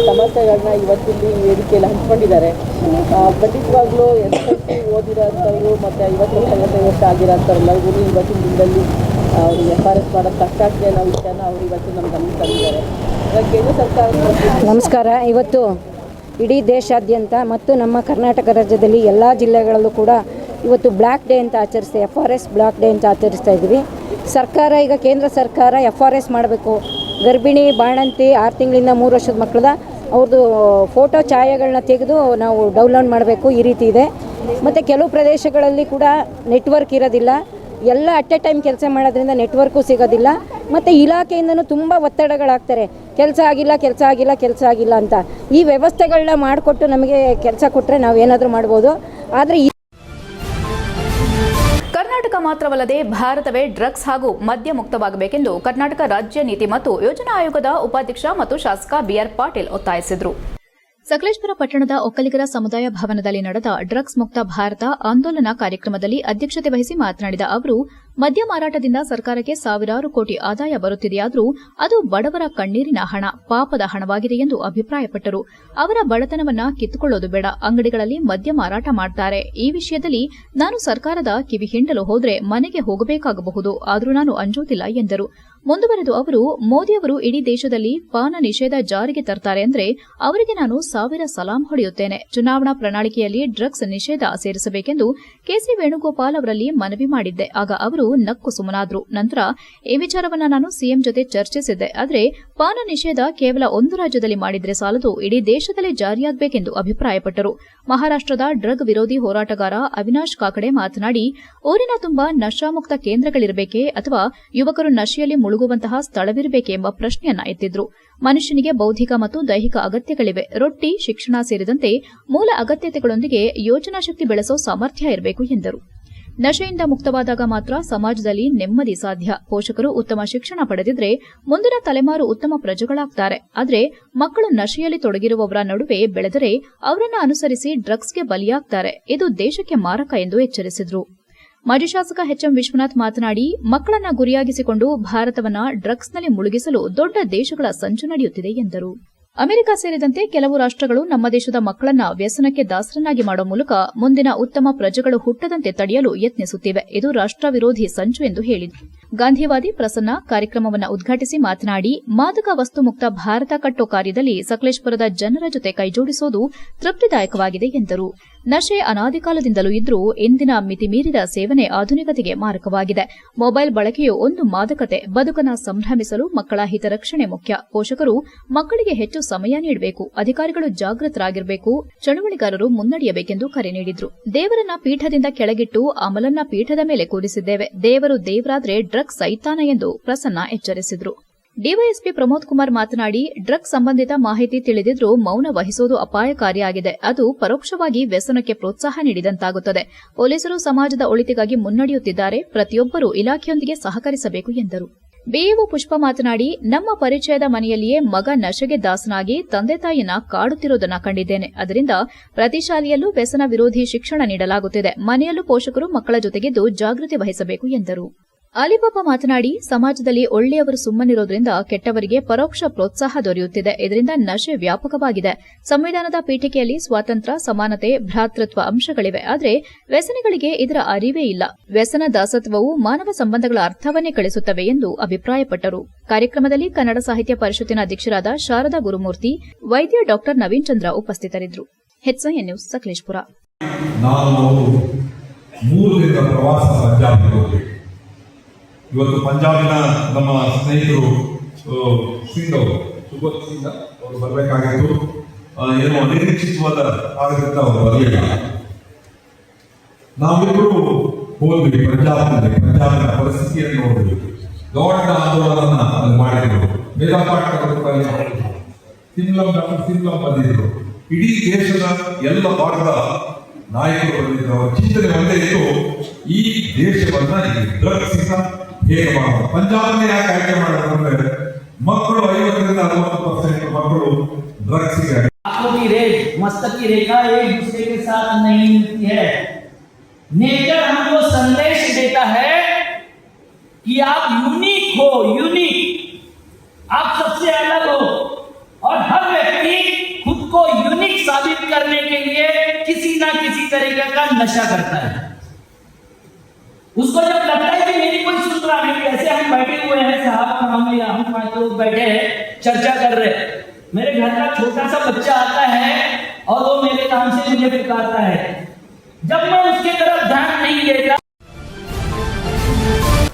ಸಮಸ್ಯೆಗಳನ್ನ ಇವತ್ತಿಲ್ಲಿ ವೇದಿಕೆಯಲ್ಲಿ ಹಂಚ್ಕೊಂಡಿದ್ದಾರೆ. ಖಂಡಿತವಾಗ್ಲೂ SSLC ಓದಿರೋಂಥವ್ರು ಮತ್ತು 50 ವರ್ಷ ಆಗಿರೋಂಥವ್ರೆಲ್ಲರಿಗೂ ಇವತ್ತಿನ ದಿನದಲ್ಲಿ ಅವರು FRS ಮಾಡೋದು ಕಷ್ಟ ಆಗ್ತದೆ ಅನ್ನೋ ವಿಷಯನ ಅವರು ಇವತ್ತು ನಮ್ಮ ಗಮನ ತಂದಿದ್ದಾರೆ. ಕೇಂದ್ರ ಸರ್ಕಾರ ನಮಸ್ಕಾರ. ಇವತ್ತು ಇಡೀ ದೇಶಾದ್ಯಂತ ಮತ್ತು ನಮ್ಮ ಕರ್ನಾಟಕ ರಾಜ್ಯದಲ್ಲಿ ಎಲ್ಲ ಜಿಲ್ಲೆಗಳಲ್ಲೂ ಕೂಡ ಇವತ್ತು ಬ್ಲ್ಯಾಕ್ ಡೇ ಅಂತ ಆಚರಿಸ್ತಾ, FRS ಬ್ಲ್ಯಾಕ್ ಡೇ ಅಂತ ಆಚರಿಸ್ತಾ ಇದ್ದೀವಿ. ಸರ್ಕಾರ ಈಗ ಕೇಂದ್ರ ಸರ್ಕಾರ FRS ಮಾಡಬೇಕು. ಗರ್ಭಿಣಿ, ಬಾಣಂತಿ, 6 ತಿಂಗಳಿಂದ 3 ವರ್ಷದ ಮಕ್ಕಳದ ಅವ್ರದ್ದು ಫೋಟೋ ಛಾಯೆಗಳನ್ನ ತೆಗೆದು ನಾವು ಡೌನ್ಲೋಡ್ ಮಾಡಬೇಕು, ಈ ರೀತಿ ಇದೆ. ಮತ್ತು ಕೆಲವು ಪ್ರದೇಶಗಳಲ್ಲಿ ಕೂಡ ನೆಟ್ವರ್ಕ್ ಇರೋದಿಲ್ಲ. ಎಲ್ಲ ಅಟ್ ಎ ಟೈಮ್ ಕೆಲಸ ಮಾಡೋದ್ರಿಂದ ನೆಟ್ವರ್ಕು ಸಿಗೋದಿಲ್ಲ. ಮತ್ತು ಇಲಾಖೆಯಿಂದನೂ ತುಂಬ ಒತ್ತಡಗಳಾಗ್ತಾರೆ, ಕೆಲಸ ಆಗಿಲ್ಲ ಅಂತ. ಈ ವ್ಯವಸ್ಥೆಗಳನ್ನ ಮಾಡಿಕೊಟ್ಟು ನಮಗೆ ಕೆಲಸ ಕೊಟ್ಟರೆ ನಾವೇನಾದರೂ ಮಾಡ್ಬೋದು. ಆದರೆ ಕರ್ನಾಟಕ ಮಾತ್ರವಲ್ಲದೆ ಭಾರತವೇ ಡ್ರಗ್ಸ್ ಹಾಗೂ ಮದ್ಯ ಮುಕ್ತವಾಗಬೇಕೆಂದು ಕರ್ನಾಟಕ ರಾಜ್ಯ ನೀತಿ ಮತ್ತು ಯೋಜನಾ ಆಯೋಗದ ಉಪಾಧ್ಯಕ್ಷ ಮತ್ತು ಶಾಸಕ ಬಿಆರ್ ಪಾಟೀಲ್ ಒತ್ತಾಯಿಸಿದರು. ಸಕಲೇಶಪುರ ಪಟ್ಟಣದ ಒಕ್ಕಲಿಗರ ಸಮುದಾಯ ಭವನದಲ್ಲಿ ನಡೆದ ಡ್ರಗ್ಸ್ ಮುಕ್ತ ಭಾರತ ಆಂದೋಲನ ಕಾರ್ಯಕ್ರಮದಲ್ಲಿ ಅಧ್ಯಕ್ಷತೆ ವಹಿಸಿ ಮಾತನಾಡಿದ ಅವರು, ಮದ್ಯ ಮಾರಾಟದಿಂದ ಸರ್ಕಾರಕ್ಕೆ ಸಾವಿರಾರು ಕೋಟಿ ಆದಾಯ ಬರುತ್ತಿದೆಯಾದರೂ ಅದು ಬಡವರ ಕಣ್ಣೀರಿನ ಹಣ, ಪಾಪದ ಹಣವಾಗಿದೆ ಎಂದು ಅಭಿಪ್ರಾಯಪಟ್ಟರು. ಅವರ ಬಡತನವನ್ನ ಕಿತ್ತುಕೊಳ್ಳೋದು ಬೇಡ, ಅಂಗಡಿಗಳಲ್ಲಿ ಮದ್ಯ ಮಾರಾಟ ಮಾಡ್ತಾರೆ. ಈ ವಿಷಯದಲ್ಲಿ ನಾನು ಸರ್ಕಾರದ ಕಿವಿ ಹಿಂಡಲು ಹೋದ್ರೆ ಮನೆಗೆ ಹೋಗಬೇಕಾಗಬಹುದು, ಆದರೂ ನಾನು ಅಂಜೋದಿಲ್ಲ ಎಂದರು. ಮುಂದುವರೆದು ಅವರು, ಮೋದಿಯವರು ಇಡೀ ದೇಶದಲ್ಲಿ ಪಾನ ನಿಷೇಧ ಜಾರಿಗೆ ತರ್ತಾರೆ ಅಂದ್ರೆ ಅವರಿಗೆ ನಾನು 1000 ಸಲಾಂ ಹೊಡೆಯುತ್ತೇನೆ. ಚುನಾವಣಾ ಪ್ರಣಾಳಿಕೆಯಲ್ಲಿ ಡ್ರಗ್ಸ್ ನಿಷೇಧ ಸೇರಿಸಬೇಕೆಂದು ಕೆಸಿ ವೇಣುಗೋಪಾಲ್ ಅವರಲ್ಲಿ ಮನವಿ ಮಾಡಿದ್ದೆ. ಆಗ ಅವರು ನಕ್ಕು ಸುಮ್ಮನಾದ್ರು. ನಂತರ ಈ ವಿಚಾರವನ್ನ ನಾನು ಸಿಎಂ ಜೊತೆ ಚರ್ಚಿಸಿದ್ದೆ. ಆದರೆ ಪಾನ ನಿಷೇಧ ಕೇವಲ ಒಂದು ರಾಜ್ಯದಲ್ಲಿ ಮಾಡಿದ್ರೆ ಸಾಲದು, ಇಡೀ ದೇಶದಲ್ಲೇ ಜಾರಿಯಾಗಬೇಕೆಂದು ಅಭಿಪ್ರಾಯಪಟ್ಟರು. ಮಹಾರಾಷ್ಟ್ರದ ಡ್ರಗ್ ವಿರೋಧಿ ಹೋರಾಟಗಾರ ಅವಿನಾಶ್ ಕಾಕಡೆ ಮಾತನಾಡಿ, ಊರಿನ ತುಂಬಾ ನಶಾಮುಕ್ತ ಕೇಂದ್ರಗಳಿರಬೇಕೇ ಅಥವಾ ಯುವಕರು ನಶೆಯಲ್ಲಿ ಮುಳುಗುವಂತಹ ಸ್ಥಳವಿರಬೇಕೆ ಎಂಬ ಪ್ರಶ್ನೆಯನ್ನ ಎತ್ತಿದ್ರು. ಮನುಷ್ಯನಿಗೆ ಬೌದ್ಧಿಕ ಮತ್ತು ದೈಹಿಕ ಅಗತ್ಯಗಳಿವೆ. ರೊಟ್ಟಿ, ಶಿಕ್ಷಣ ಸೇರಿದಂತೆ ಮೂಲ ಅಗತ್ಯತೆಗಳೊಂದಿಗೆ ಯೋಚನಾ ಶಕ್ತಿ ಬೆಳೆಸೋ ಸಾಮರ್ಥ್ಯ ಇರಬೇಕು ಎಂದರು. ನಶೆಯಿಂದ ಮುಕ್ತವಾದಾಗ ಮಾತ್ರ ಸಮಾಜದಲ್ಲಿ ನೆಮ್ಮದಿ ಸಾಧ್ಯ. ಪೋಷಕರು ಉತ್ತಮ ಶಿಕ್ಷಣ ಪಡೆದಿದ್ರೆ ಮುಂದಿನ ತಲೆಮಾರು ಉತ್ತಮ ಪ್ರಜೆಗಳಾಗ್ತಾರೆ. ಆದರೆ ಮಕ್ಕಳು ನಶೆಯಲ್ಲಿ ತೊಡಗಿರುವವರ ನಡುವೆ ಬೆಳೆದರೆ ಅವರನ್ನು ಅನುಸರಿಸಿ ಡ್ರಗ್ಸ್ಗೆ ಬಲಿಯಾಗ್ತಾರೆ. ಇದು ದೇಶಕ್ಕೆ ಮಾರಕ ಎಂದು ಎಚ್ಚರಿಸಿದರು. ಮಾಜಿ ಶಾಸಕ ಎಚ್ಎಂ ವಿಶ್ವನಾಥ್ ಮಾತನಾಡಿ, ಮಕ್ಕಳನ್ನ ಗುರಿಯಾಗಿಸಿಕೊಂಡು ಭಾರತವನ್ನ ಡ್ರಗ್ಸ್ನಲ್ಲಿ ಮುಳುಗಿಸಲು ದೊಡ್ಡ ದೇಶಗಳ ಸಂಚು ನಡೆಯುತ್ತಿದೆ ಎಂದರು. ಅಮೆರಿಕ ಸೇರಿದಂತೆ ಕೆಲವು ರಾಷ್ಟ್ರಗಳು ನಮ್ಮ ದೇಶದ ಮಕ್ಕಳನ್ನ ವ್ಯಸನಕ್ಕೆ ದಾಸರನ್ನಾಗಿ ಮಾಡುವ ಮೂಲಕ ಮುಂದಿನ ಉತ್ತಮ ಪ್ರಜೆಗಳು ಹುಟ್ಟದಂತೆ ತಡೆಯಲು ಯತ್ನಿಸುತ್ತಿವೆ. ಇದು ರಾಷ್ಟ್ರ ವಿರೋಧಿ ಸಂಚು ಎಂದು ಹೇಳಿದರು. ಗಾಂಧಿವಾದಿ ಪ್ರಸನ್ನ ಕಾರ್ಯಕ್ರಮವನ್ನು ಉದ್ಘಾಟಿಸಿ ಮಾತನಾಡಿ, ಮಾದಕ ವಸ್ತು ಮುಕ್ತ ಭಾರತ ಕಟ್ಟೋ ಕಾರ್ಯದಲ್ಲಿ ಸಕಲೇಶಪುರದ ಜನರ ಜೊತೆ ಕೈಜೋಡಿಸುವುದು ತೃಪ್ತಿದಾಯಕವಾಗಿದೆ ಎಂದರು. ನಶೆ ಅನಾದಿ ಕಾಲದಿಂದಲೂ ಇದ್ರೂ ಇಂದಿನ ಮಿತಿಮೀರಿದ ಸೇವನೆ ಆಧುನಿಕತೆಗೆ ಮಾರಕವಾಗಿದೆ. ಮೊಬೈಲ್ ಬಳಕೆಯು ಒಂದು ಮಾದಕತೆ. ಬದುಕನ್ನು ಸಂಭ್ರಮಿಸಲು ಮಕ್ಕಳ ಹಿತರಕ್ಷಣೆ ಮುಖ್ಯ. ಪೋಷಕರು ಮಕ್ಕಳಿಗೆ ಹೆಚ್ಚು ಸಮಯ ನೀಡಬೇಕು. ಅಧಿಕಾರಿಗಳು ಜಾಗೃತರಾಗಿರಬೇಕು. ಚಳುವಳಿಗಾರರು ಮುನ್ನಡೆಯಬೇಕೆಂದು ಕರೆ ನೀಡಿದ್ರು. ದೇವರನ್ನ ಪೀಠದಿಂದ ಕೆಳಗಿಟ್ಟು ಅಮಲನ್ನ ಪೀಠದ ಮೇಲೆ ಕೂರಿಸಿದ್ದೇವೆ. ದೇವರು ದೇವರಾದ್ರೆ ಡ್ರಗ್ಸ್ ಸೈತಾನ ಎಂದು ಪ್ರಸನ್ನ ಎಚ್ಚರಿಸಿದ್ರು. ಡಿವೈಎಸ್ಪಿ ಪ್ರಮೋದ್ ಕುಮಾರ್ ಮಾತನಾಡಿ, ಡ್ರಗ್ಸ್ ಸಂಬಂಧಿತ ಮಾಹಿತಿ ತಿಳಿದಿದ್ರೂ ಮೌನ ವಹಿಸುವುದು ಅಪಾಯಕಾರಿಯಾಗಿದೆ. ಅದು ಪರೋಕ್ಷವಾಗಿ ವ್ಯಸನಕ್ಕೆ ಪ್ರೋತ್ಸಾಹ ನೀಡಿದಂತಾಗುತ್ತದೆ. ಪೊಲೀಸರು ಸಮಾಜದ ಒಳಿತಿಗಾಗಿ ಮುನ್ನಡೆಯುತ್ತಿದ್ದಾರೆ. ಪ್ರತಿಯೊಬ್ಬರೂ ಇಲಾಖೆಯೊಂದಿಗೆ ಸಹಕರಿಸಬೇಕು ಎಂದರು. ಬಿಇಒ ಪುಷ್ಪ ಮಾತನಾಡಿ, ನಮ್ಮ ಪರಿಚಯದ ಮನೆಯಲ್ಲಿಯೇ ಮಗ ನಶೆಗೆ ದಾಸನಾಗಿ ತಂದೆ ತಾಯಿಯನ್ನ ಕಾಡುತ್ತಿರುವುದನ್ನು ಕಂಡಿದ್ದೇನೆ. ಅದರಿಂದ ಪ್ರತಿ ಶಾಲೆಯಲ್ಲೂ ವ್ಯಸನ ವಿರೋಧಿ ಶಿಕ್ಷಣ ನೀಡಲಾಗುತ್ತಿದೆ. ಮನೆಯಲ್ಲೂ ಪೋಷಕರು ಮಕ್ಕಳ ಜೊತೆಗಿದ್ದು ಜಾಗೃತಿ ವಹಿಸಬೇಕು ಎಂದರು. ಅಲಿಪಾಪ ಮಾತನಾಡಿ, ಸಮಾಜದಲ್ಲಿ ಒಳ್ಳೆಯವರು ಸುಮ್ಮನಿರೋದ್ರಿಂದ ಕೆಟ್ಟವರಿಗೆ ಪರೋಕ್ಷ ಪ್ರೋತ್ಸಾಹ ದೊರೆಯುತ್ತಿದೆ. ಇದರಿಂದ ನಶೆ ವ್ಯಾಪಕವಾಗಿದೆ. ಸಂವಿಧಾನದ ಪೀಠಿಕೆಯಲ್ಲಿ ಸ್ವಾತಂತ್ರ್ಯ, ಸಮಾನತೆ, ಭ್ರಾತೃತ್ವ ಅಂಶಗಳಿವೆ. ಆದರೆ ವ್ಯಸನಿಗಳಿಗೆ ಇದರ ಅರಿವೇ ಇಲ್ಲ. ವ್ಯಸನ ದಾಸತ್ವವು ಮಾನವ ಸಂಬಂಧಗಳ ಅರ್ಥವನ್ನೇ ಕಳಿಸುತ್ತವೆ ಎಂದು ಅಭಿಪ್ರಾಯಪಟ್ಟರು. ಕಾರ್ಯಕ್ರಮದಲ್ಲಿ ಕನ್ನಡ ಸಾಹಿತ್ಯ ಪರಿಷತ್ತಿನ ಅಧ್ಯಕ್ಷರಾದ ಶಾರದಾ ಗುರುಮೂರ್ತಿ, ವೈದ್ಯ ಡಾ ನವೀನ್ ಚಂದ್ರ ಉಪಸ್ಥಿತರಿದ್ದರು. HCN news, Sakleshpur. ಇವತ್ತು ಪಂಜಾಬಿನ ನಮ್ಮ ಸ್ನೇಹಿತರು ಸಿಂಗ್ ಅವರು, ಸುಬೋಧ್ ಸಿಂಗ್ ಅವರು ಬರಬೇಕಾಗಿತ್ತು. ಏನೋ ಅನಿರೀಕ್ಷಿತವಾದ ಕಾರಣದಿಂದ ಅವರು ಬರಲಿಲ್ಲ. ನಾವಿಬ್ಬರು ಹೋದ್ವಿ ಪಂಜಾಬಿನ ಪರಿಸ್ಥಿತಿಯನ್ನು ನೋಡಿದ್ವಿ. ದೊಡ್ಡ ಆಂದೋಲನ ಅಲ್ಲಿ ಮಾಡಿದ್ರು. ಸಿಮ್ಲಂ ಬಂದಿದ್ರು. ಇಡೀ ದೇಶದ ಎಲ್ಲ ಭಾಗದ ನಾಯಕರು ಬಂದಿದ್ರು. ಅವರ ಚಿಂತನೆ ಒಂದೇ ಇತ್ತು, ಈ ದೇಶವನ್ನ ಡ್ರಗ್ಸ್ ಹೇಗೆ ಮಾಡೋದು. ಪಂಜಾಬ್ನೇ ಯಾಕೆ ಆಯ್ಕೆ ಮಾಡೋದು ಅಂದ್ರೆ ಮಕ್ಕಳು 50 ರಿಂದ 60% ಮಕ್ಕಳು ಡ್ರಗ್ಸ್ಗೆ. मस्तक की रेखा एक दूसरे के साथ नहीं मिलती है. नेचर हमको संदेश देता है कि आप यूनिक हो, यूनिक, आप सबसे अलग हो. और हर व्यक्ति खुद को यूनिक साबित करने के लिए किसी ना किसी तरीके का नशा करता है. उसको जब लगता है कि मेरी कोई सुन रहा नहीं, ऐसे हम बैठे हुए हैं साहब, हम 5 लोग बैठे हैं, चर्चा कर रहे हैं. मेरे घर का छोटा सा बच्चा आता है और वो मेरे नाम से मुझे पुकारता है. जब मैं उसके तरफ ध्यान नहीं देता.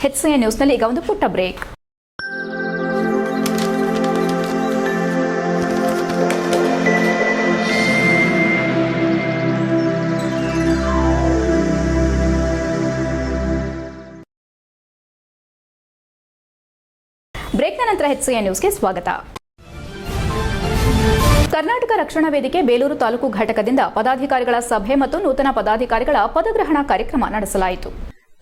HCN ನ್ಯೂಸ್ನಲ್ಲಿ ಈಗ ಒಂದು ಪುಟ್ಟ ಬ್ರೇಕ್. ಬ್ರೇಕ್ನ ನಂತರ HCN ನ್ಯೂಸ್ಗೆ ಸ್ವಾಗತ. ಕರ್ನಾಟಕ ರಕ್ಷಣಾ ವೇದಿಕೆ ಬೇಲೂರು ತಾಲೂಕು ಘಟಕದಿಂದ ಪದಾಧಿಕಾರಿಗಳ ಸಭೆ ಮತ್ತು ನೂತನ ಪದಾಧಿಕಾರಿಗಳ ಪದಗ್ರಹಣ ಕಾರ್ಯಕ್ರಮ ನಡೆಸಲಾಯಿತು.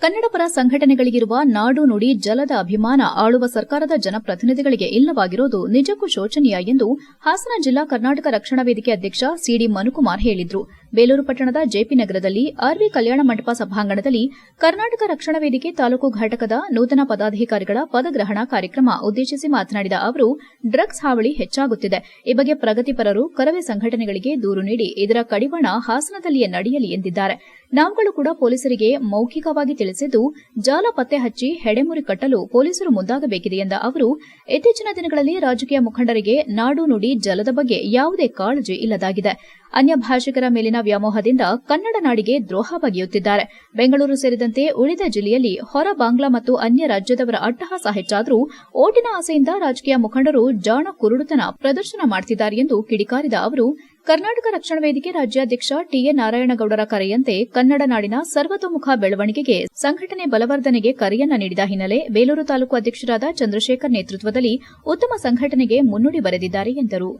ಕನ್ನಡಪರ ಸಂಘಟನೆಗಳಿಗಿರುವ ನಾಡು ನುಡಿ ಜಲದ ಅಭಿಮಾನ ಆಳುವ ಸರ್ಕಾರದ ಜನಪ್ರತಿನಿಧಿಗಳಿಗೆ ಇಲ್ಲವಾಗಿರೋದು ನಿಜಕ್ಕೂ ಶೋಚನೀಯ ಎಂದು ಹಾಸನ ಜಿಲ್ಲಾ ಕರ್ನಾಟಕ ರಕ್ಷಣಾ ವೇದಿಕೆ ಅಧ್ಯಕ್ಷ ಸಿಡಿ ಮನುಕುಮಾರ್ ಹೇಳಿದರು. ಬೇಲೂರು ಪಟ್ಟಣದ ಜೆಪಿ ನಗರದಲ್ಲಿ ಆರ್ವಿ ಕಲ್ಯಾಣ ಮಂಟಪ ಸಭಾಂಗಣದಲ್ಲಿ ಕರ್ನಾಟಕ ರಕ್ಷಣಾ ವೇದಿಕೆ ತಾಲೂಕು ಘಟಕದ ನೂತನ ಪದಾಧಿಕಾರಿಗಳ ಪದಗ್ರಹಣ ಕಾರ್ಯಕ್ರಮ ಉದ್ದೇಶಿಸಿ ಮಾತನಾಡಿದ ಅವರು, ಡ್ರಗ್ಸ್ ಹಾವಳಿ ಹೆಚ್ಚಾಗುತ್ತಿದೆ. ಈ ಬಗ್ಗೆ ಪ್ರಗತಿಪರರು ಕರವೇ ಸಂಘಟನೆಗಳಿಗೆ ದೂರು ನೀಡಿ ಇದರ ಕಡಿವಾಣ ಹಾಸನದಲ್ಲಿಯೇ ನಡೆಯಲಿ ಎಂದಿದ್ದಾರೆ. ನಾವುಗಳು ಕೂಡ ಪೊಲೀಸರಿಗೆ ಮೌಖಿಕವಾಗಿ ಕೆಳಿಸಿದ್ದು, ಜಾಲ ಪತ್ತೆ ಹಚ್ಚಿ ಹೆಡೆಮುರಿ ಕಟ್ಟಲು ಪೊಲೀಸರು ಮುಂದಾಗಬೇಕಿದೆ ಎಂದ ಅವರು, ಇತ್ತೀಚಿನ ದಿನಗಳಲ್ಲಿ ರಾಜಕೀಯ ಮುಖಂಡರಿಗೆ ನಾಡು ನುಡಿ ಜಲದ ಬಗ್ಗೆ ಯಾವುದೇ ಕಾಳಜಿ ಇಲ್ಲದಾಗಿದೆ. ಅನ್ಯ ಭಾಷಿಕರ ಮೇಲಿನ ವ್ಯಾಮೋಹದಿಂದ ಕನ್ನಡ ನಾಡಿಗೆ ದ್ರೋಹ ಬಗೆಯುತ್ತಿದ್ದಾರೆ. ಬೆಂಗಳೂರು ಸೇರಿದಂತೆ ಉಳಿದ ಜಿಲ್ಲೆಯಲ್ಲಿ ಹೊರ ಬಾಂಗ್ಲಾ ಮತ್ತು ಅನ್ಯ ರಾಜ್ಯದವರ ಅಟ್ಟಹಾಸ ಹೆಚ್ಚಾದರೂ ಓಟಿನ ಆಸೆಯಿಂದ ರಾಜಕೀಯ ಮುಖಂಡರು ಜಾಣ ಕುರುಡುತನ ಪ್ರದರ್ಶನ ಮಾಡುತ್ತಿದ್ದಾರೆ ಎಂದು ಕಿಡಿಕಾರಿದ ಅವರು, ಕರ್ನಾಟಕ ರಕ್ಷಣಾ ವೇದಿಕೆ ರಾಜ್ಯಾಧ್ಯಕ್ಷ ಟಿಎ ನಾರಾಯಣಗೌಡರ ಕರೆಯಂತೆ ಕನ್ನಡ ನಾಡಿನ ಸರ್ವತೋಮುಖ ಬೆಳವಣಿಗೆಗೆ ಸಂಘಟನೆ ಬಲವರ್ಧನೆಗೆ ಕರೆಯನ್ನ ನೀಡಿದ ಹಿನ್ನೆಲೆ ಬೇಲೂರು ತಾಲೂಕು ಅಧ್ಯಕ್ಷರಾದ ಚಂದ್ರಶೇಖರ್ ನೇತೃತ್ವದಲ್ಲಿ ಉತ್ತಮ ಸಂಘಟನೆಗೆ ಮುನ್ನುಡಿ ಬರೆದಿದ್ದಾರೆ ಎಂದರು.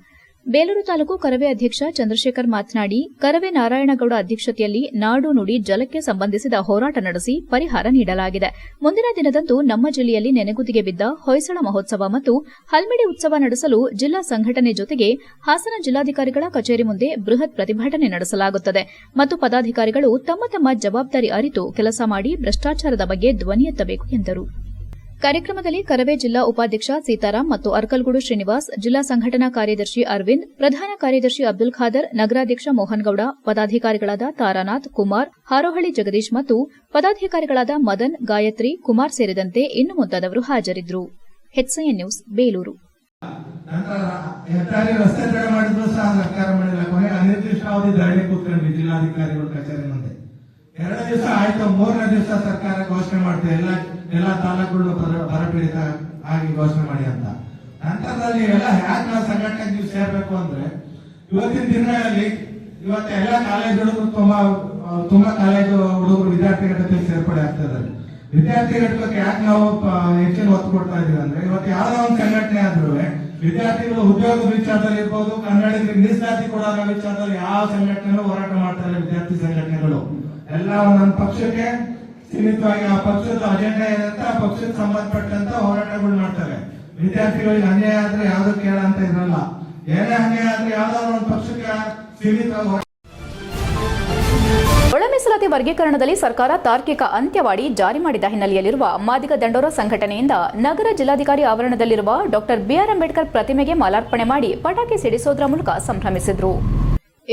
ಬೇಲೂರು ತಾಲೂಕು ಕರವೇ ಅಧ್ಯಕ್ಷ ಚಂದ್ರಶೇಖರ್ ಮಾತನಾಡಿ, ಕರವೇ ನಾರಾಯಣಗೌಡ ಅಧ್ಯಕ್ಷತೆಯಲ್ಲಿ ನಾಡು ನುಡಿ ಜಲಕ್ಕೆ ಸಂಬಂಧಿಸಿದ ಹೋರಾಟ ನಡೆಸಿ ಪರಿಹಾರ ನೀಡಲಾಗಿದೆ. ಮುಂದಿನ ದಿನದಂದು ನಮ್ಮ ಜಿಲ್ಲೆಯಲ್ಲಿ ನೆನೆಗುದಿಗೆ ಬಿದ್ದ ಹೊಯ್ಸಳ ಮಹೋತ್ಸವ ಮತ್ತು ಹಲ್ಮಿಡಿ ಉತ್ಸವ ನಡೆಸಲು ಜಿಲ್ಲಾ ಸಂಘಟನೆ ಜೊತೆಗೆ ಹಾಸನ ಜಿಲ್ಲಾಧಿಕಾರಿಗಳ ಕಚೇರಿ ಮುಂದೆ ಬೃಹತ್ ಪ್ರತಿಭಟನೆ ನಡೆಸಲಾಗುತ್ತದೆ ಮತ್ತು ಪದಾಧಿಕಾರಿಗಳು ತಮ್ಮ ತಮ್ಮ ಜವಾಬ್ದಾರಿ ಅರಿತು ಕೆಲಸ ಮಾಡಿ ಭ್ರಷ್ಟಾಚಾರದ ಬಗ್ಗೆ ಧ್ವನಿ ಎತ್ತಬೇಕು ಎಂದರು. ಕಾರ್ಯಕ್ರಮದಲ್ಲಿ ಕರವೇ ಜಿಲ್ಲಾ ಉಪಾಧ್ಯಕ್ಷ ಸೀತಾರಾಂ ಮತ್ತು ಅರ್ಕಲ್ಗೂಡು ಶ್ರೀನಿವಾಸ್, ಜಿಲ್ಲಾ ಸಂಘಟನಾ ಕಾರ್ಯದರ್ಶಿ ಅರವಿಂದ್, ಪ್ರಧಾನ ಕಾರ್ಯದರ್ಶಿ ಅಬ್ದುಲ್ ಖಾದರ್, ನಗರಾಧ್ಯಕ್ಷ ಮೋಹನ್ಗೌಡ, ಪದಾಧಿಕಾರಿಗಳಾದ ತಾರಾನಾಥ್, ಕುಮಾರ್, ಹಾರೋಹಳ್ಳಿ ಜಗದೀಶ್ ಮತ್ತು ಪದಾಧಿಕಾರಿಗಳಾದ ಮದನ್, ಗಾಯತ್ರಿ, ಕುಮಾರ್ ಸೇರಿದಂತೆ ಇನ್ನು ಮುಂತಾದವರು ಹಾಜರಿದ್ದರು. HCN news, Belur. ರಸ್ತೆ ತಡೆ ಮಾಡಿದ್ರು ಸಹ ಸರ್ಕಾರ ಮಾಡಿಲ್ಲ. ಕೊನೆಗೆ ಅನಿರ್ದಿಷ್ಟಾವಧಿ ಧರಣಿ ಕೂತ್ಕೊಂಡ್ವಿ ಜಿಲ್ಲಾಧಿಕಾರಿಗಳ ಕಚೇರಿ ಮುಂದೆ. 2 ದಿವಸ ಆಯ್ತು. 3ನೇ ದಿವಸ ಸರ್ಕಾರ ಘೋಷಣೆ ಮಾಡ್ತೇವೆ ಎಲ್ಲಾ ತಾಲೂಕುಗಳು ಬರಪೀಡಿತ ಆಗಿ ಘೋಷಣೆ ಮಾಡಿ ಅಂತ. ನಂತರದಲ್ಲಿ ಎಲ್ಲ ಹ್ಯಾಕ್ ನಾವು ಸಂಘಟನೆಗೆ ನೀವು ಸೇರ್ಬೇಕು ಅಂದ್ರೆ ಇವತ್ತಿನ ದಿನಗಳಲ್ಲಿ ಇವತ್ತು ಎಲ್ಲ ಕಾಲೇಜ್ ಹುಡುಗರು ತುಂಬಾ ಕಾಲೇಜು ಹುಡುಗರು ವಿದ್ಯಾರ್ಥಿ ಘಟಕದಲ್ಲಿ ಸೇರ್ಪಡೆ ಆಗ್ತಾ ಇದ್ದಾರೆ. ವಿದ್ಯಾರ್ಥಿ ಘಟಕಕ್ಕೆ ಯಾಕೆ ನಾವು ಹೆಚ್ಚಿನ ಒತ್ತು ಕೊಡ್ತಾ ಇದೀವಿ ಅಂದ್ರೆ, ಇವತ್ತು ಯಾವ್ದೋ ಒಂದು ಸಂಘಟನೆ ಆದ್ರೂ ವಿದ್ಯಾರ್ಥಿಗಳು ಉದ್ಯೋಗ ವಿಚಾರದಲ್ಲಿ ಇರ್ಬೋದು, ಕನ್ನಡಿಗರಿಗೆ ಮೀಸಲಾತಿ ಕೊಡೋ ವಿಚಾರದಲ್ಲಿ ಯಾವ ಸಂಘಟನೆಗಳು ಹೋರಾಟ ಮಾಡ್ತಾರೆ. ವಿದ್ಯಾರ್ಥಿ ಸಂಘಟನೆಗಳು ಎಲ್ಲ ಒಂದೊಂದು ಪಕ್ಷಕ್ಕೆ ಸೀಮಿತವಾಗಿ ಆ ಪಕ್ಷದ ಅಜೆಂಡಾ ಏನಂತ ಆ ಪಕ್ಷಕ್ಕೆ ಸಂಬಂಧಪಟ್ಟಂತ ಹೋರಾಟಗಳು ಮಾಡ್ತಾರೆ. ವಿದ್ಯಾರ್ಥಿಗಳಿಗೆ ಅನ್ಯಾಯ ಆದ್ರೆ ಯಾವ್ದು ಕೇಳ ಅಂತ ಇರಲ್ಲ. ಏನೇ ಅನ್ಯಾಯ ಆದ್ರೆ ಯಾವ್ದೋ ಒಂದು ಪಕ್ಷಕ್ಕೆ ಸೀಮಿತವಾಗಿ. ಒಳ ಮೀಸಲಾತಿ ವರ್ಗೀಕರಣದಲ್ಲಿ ಸರ್ಕಾರ ತಾರ್ಕಿಕ ಅಂತ್ಯವಾಡಿ ಜಾರಿ ಮಾಡಿದ ಹಿನ್ನೆಲೆಯಲ್ಲಿರುವ ಮಾದಿಗ ದಂಡೋರ ಸಂಘಟನೆಯಿಂದ ನಗರ ಜಿಲ್ಲಾಧಿಕಾರಿ ಆವರಣದಲ್ಲಿರುವ ಡಾ ಬಿಆರ್ ಅಂಬೇಡ್ಕರ್ ಪ್ರತಿಮೆಗೆ ಮಾಲಾರ್ಪಣೆ ಮಾಡಿ ಪಟಾಕಿ ಸಿಡಿಸೋದ್ರ ಮೂಲಕ ಸಂಭ್ರಮಿಸಿದರು.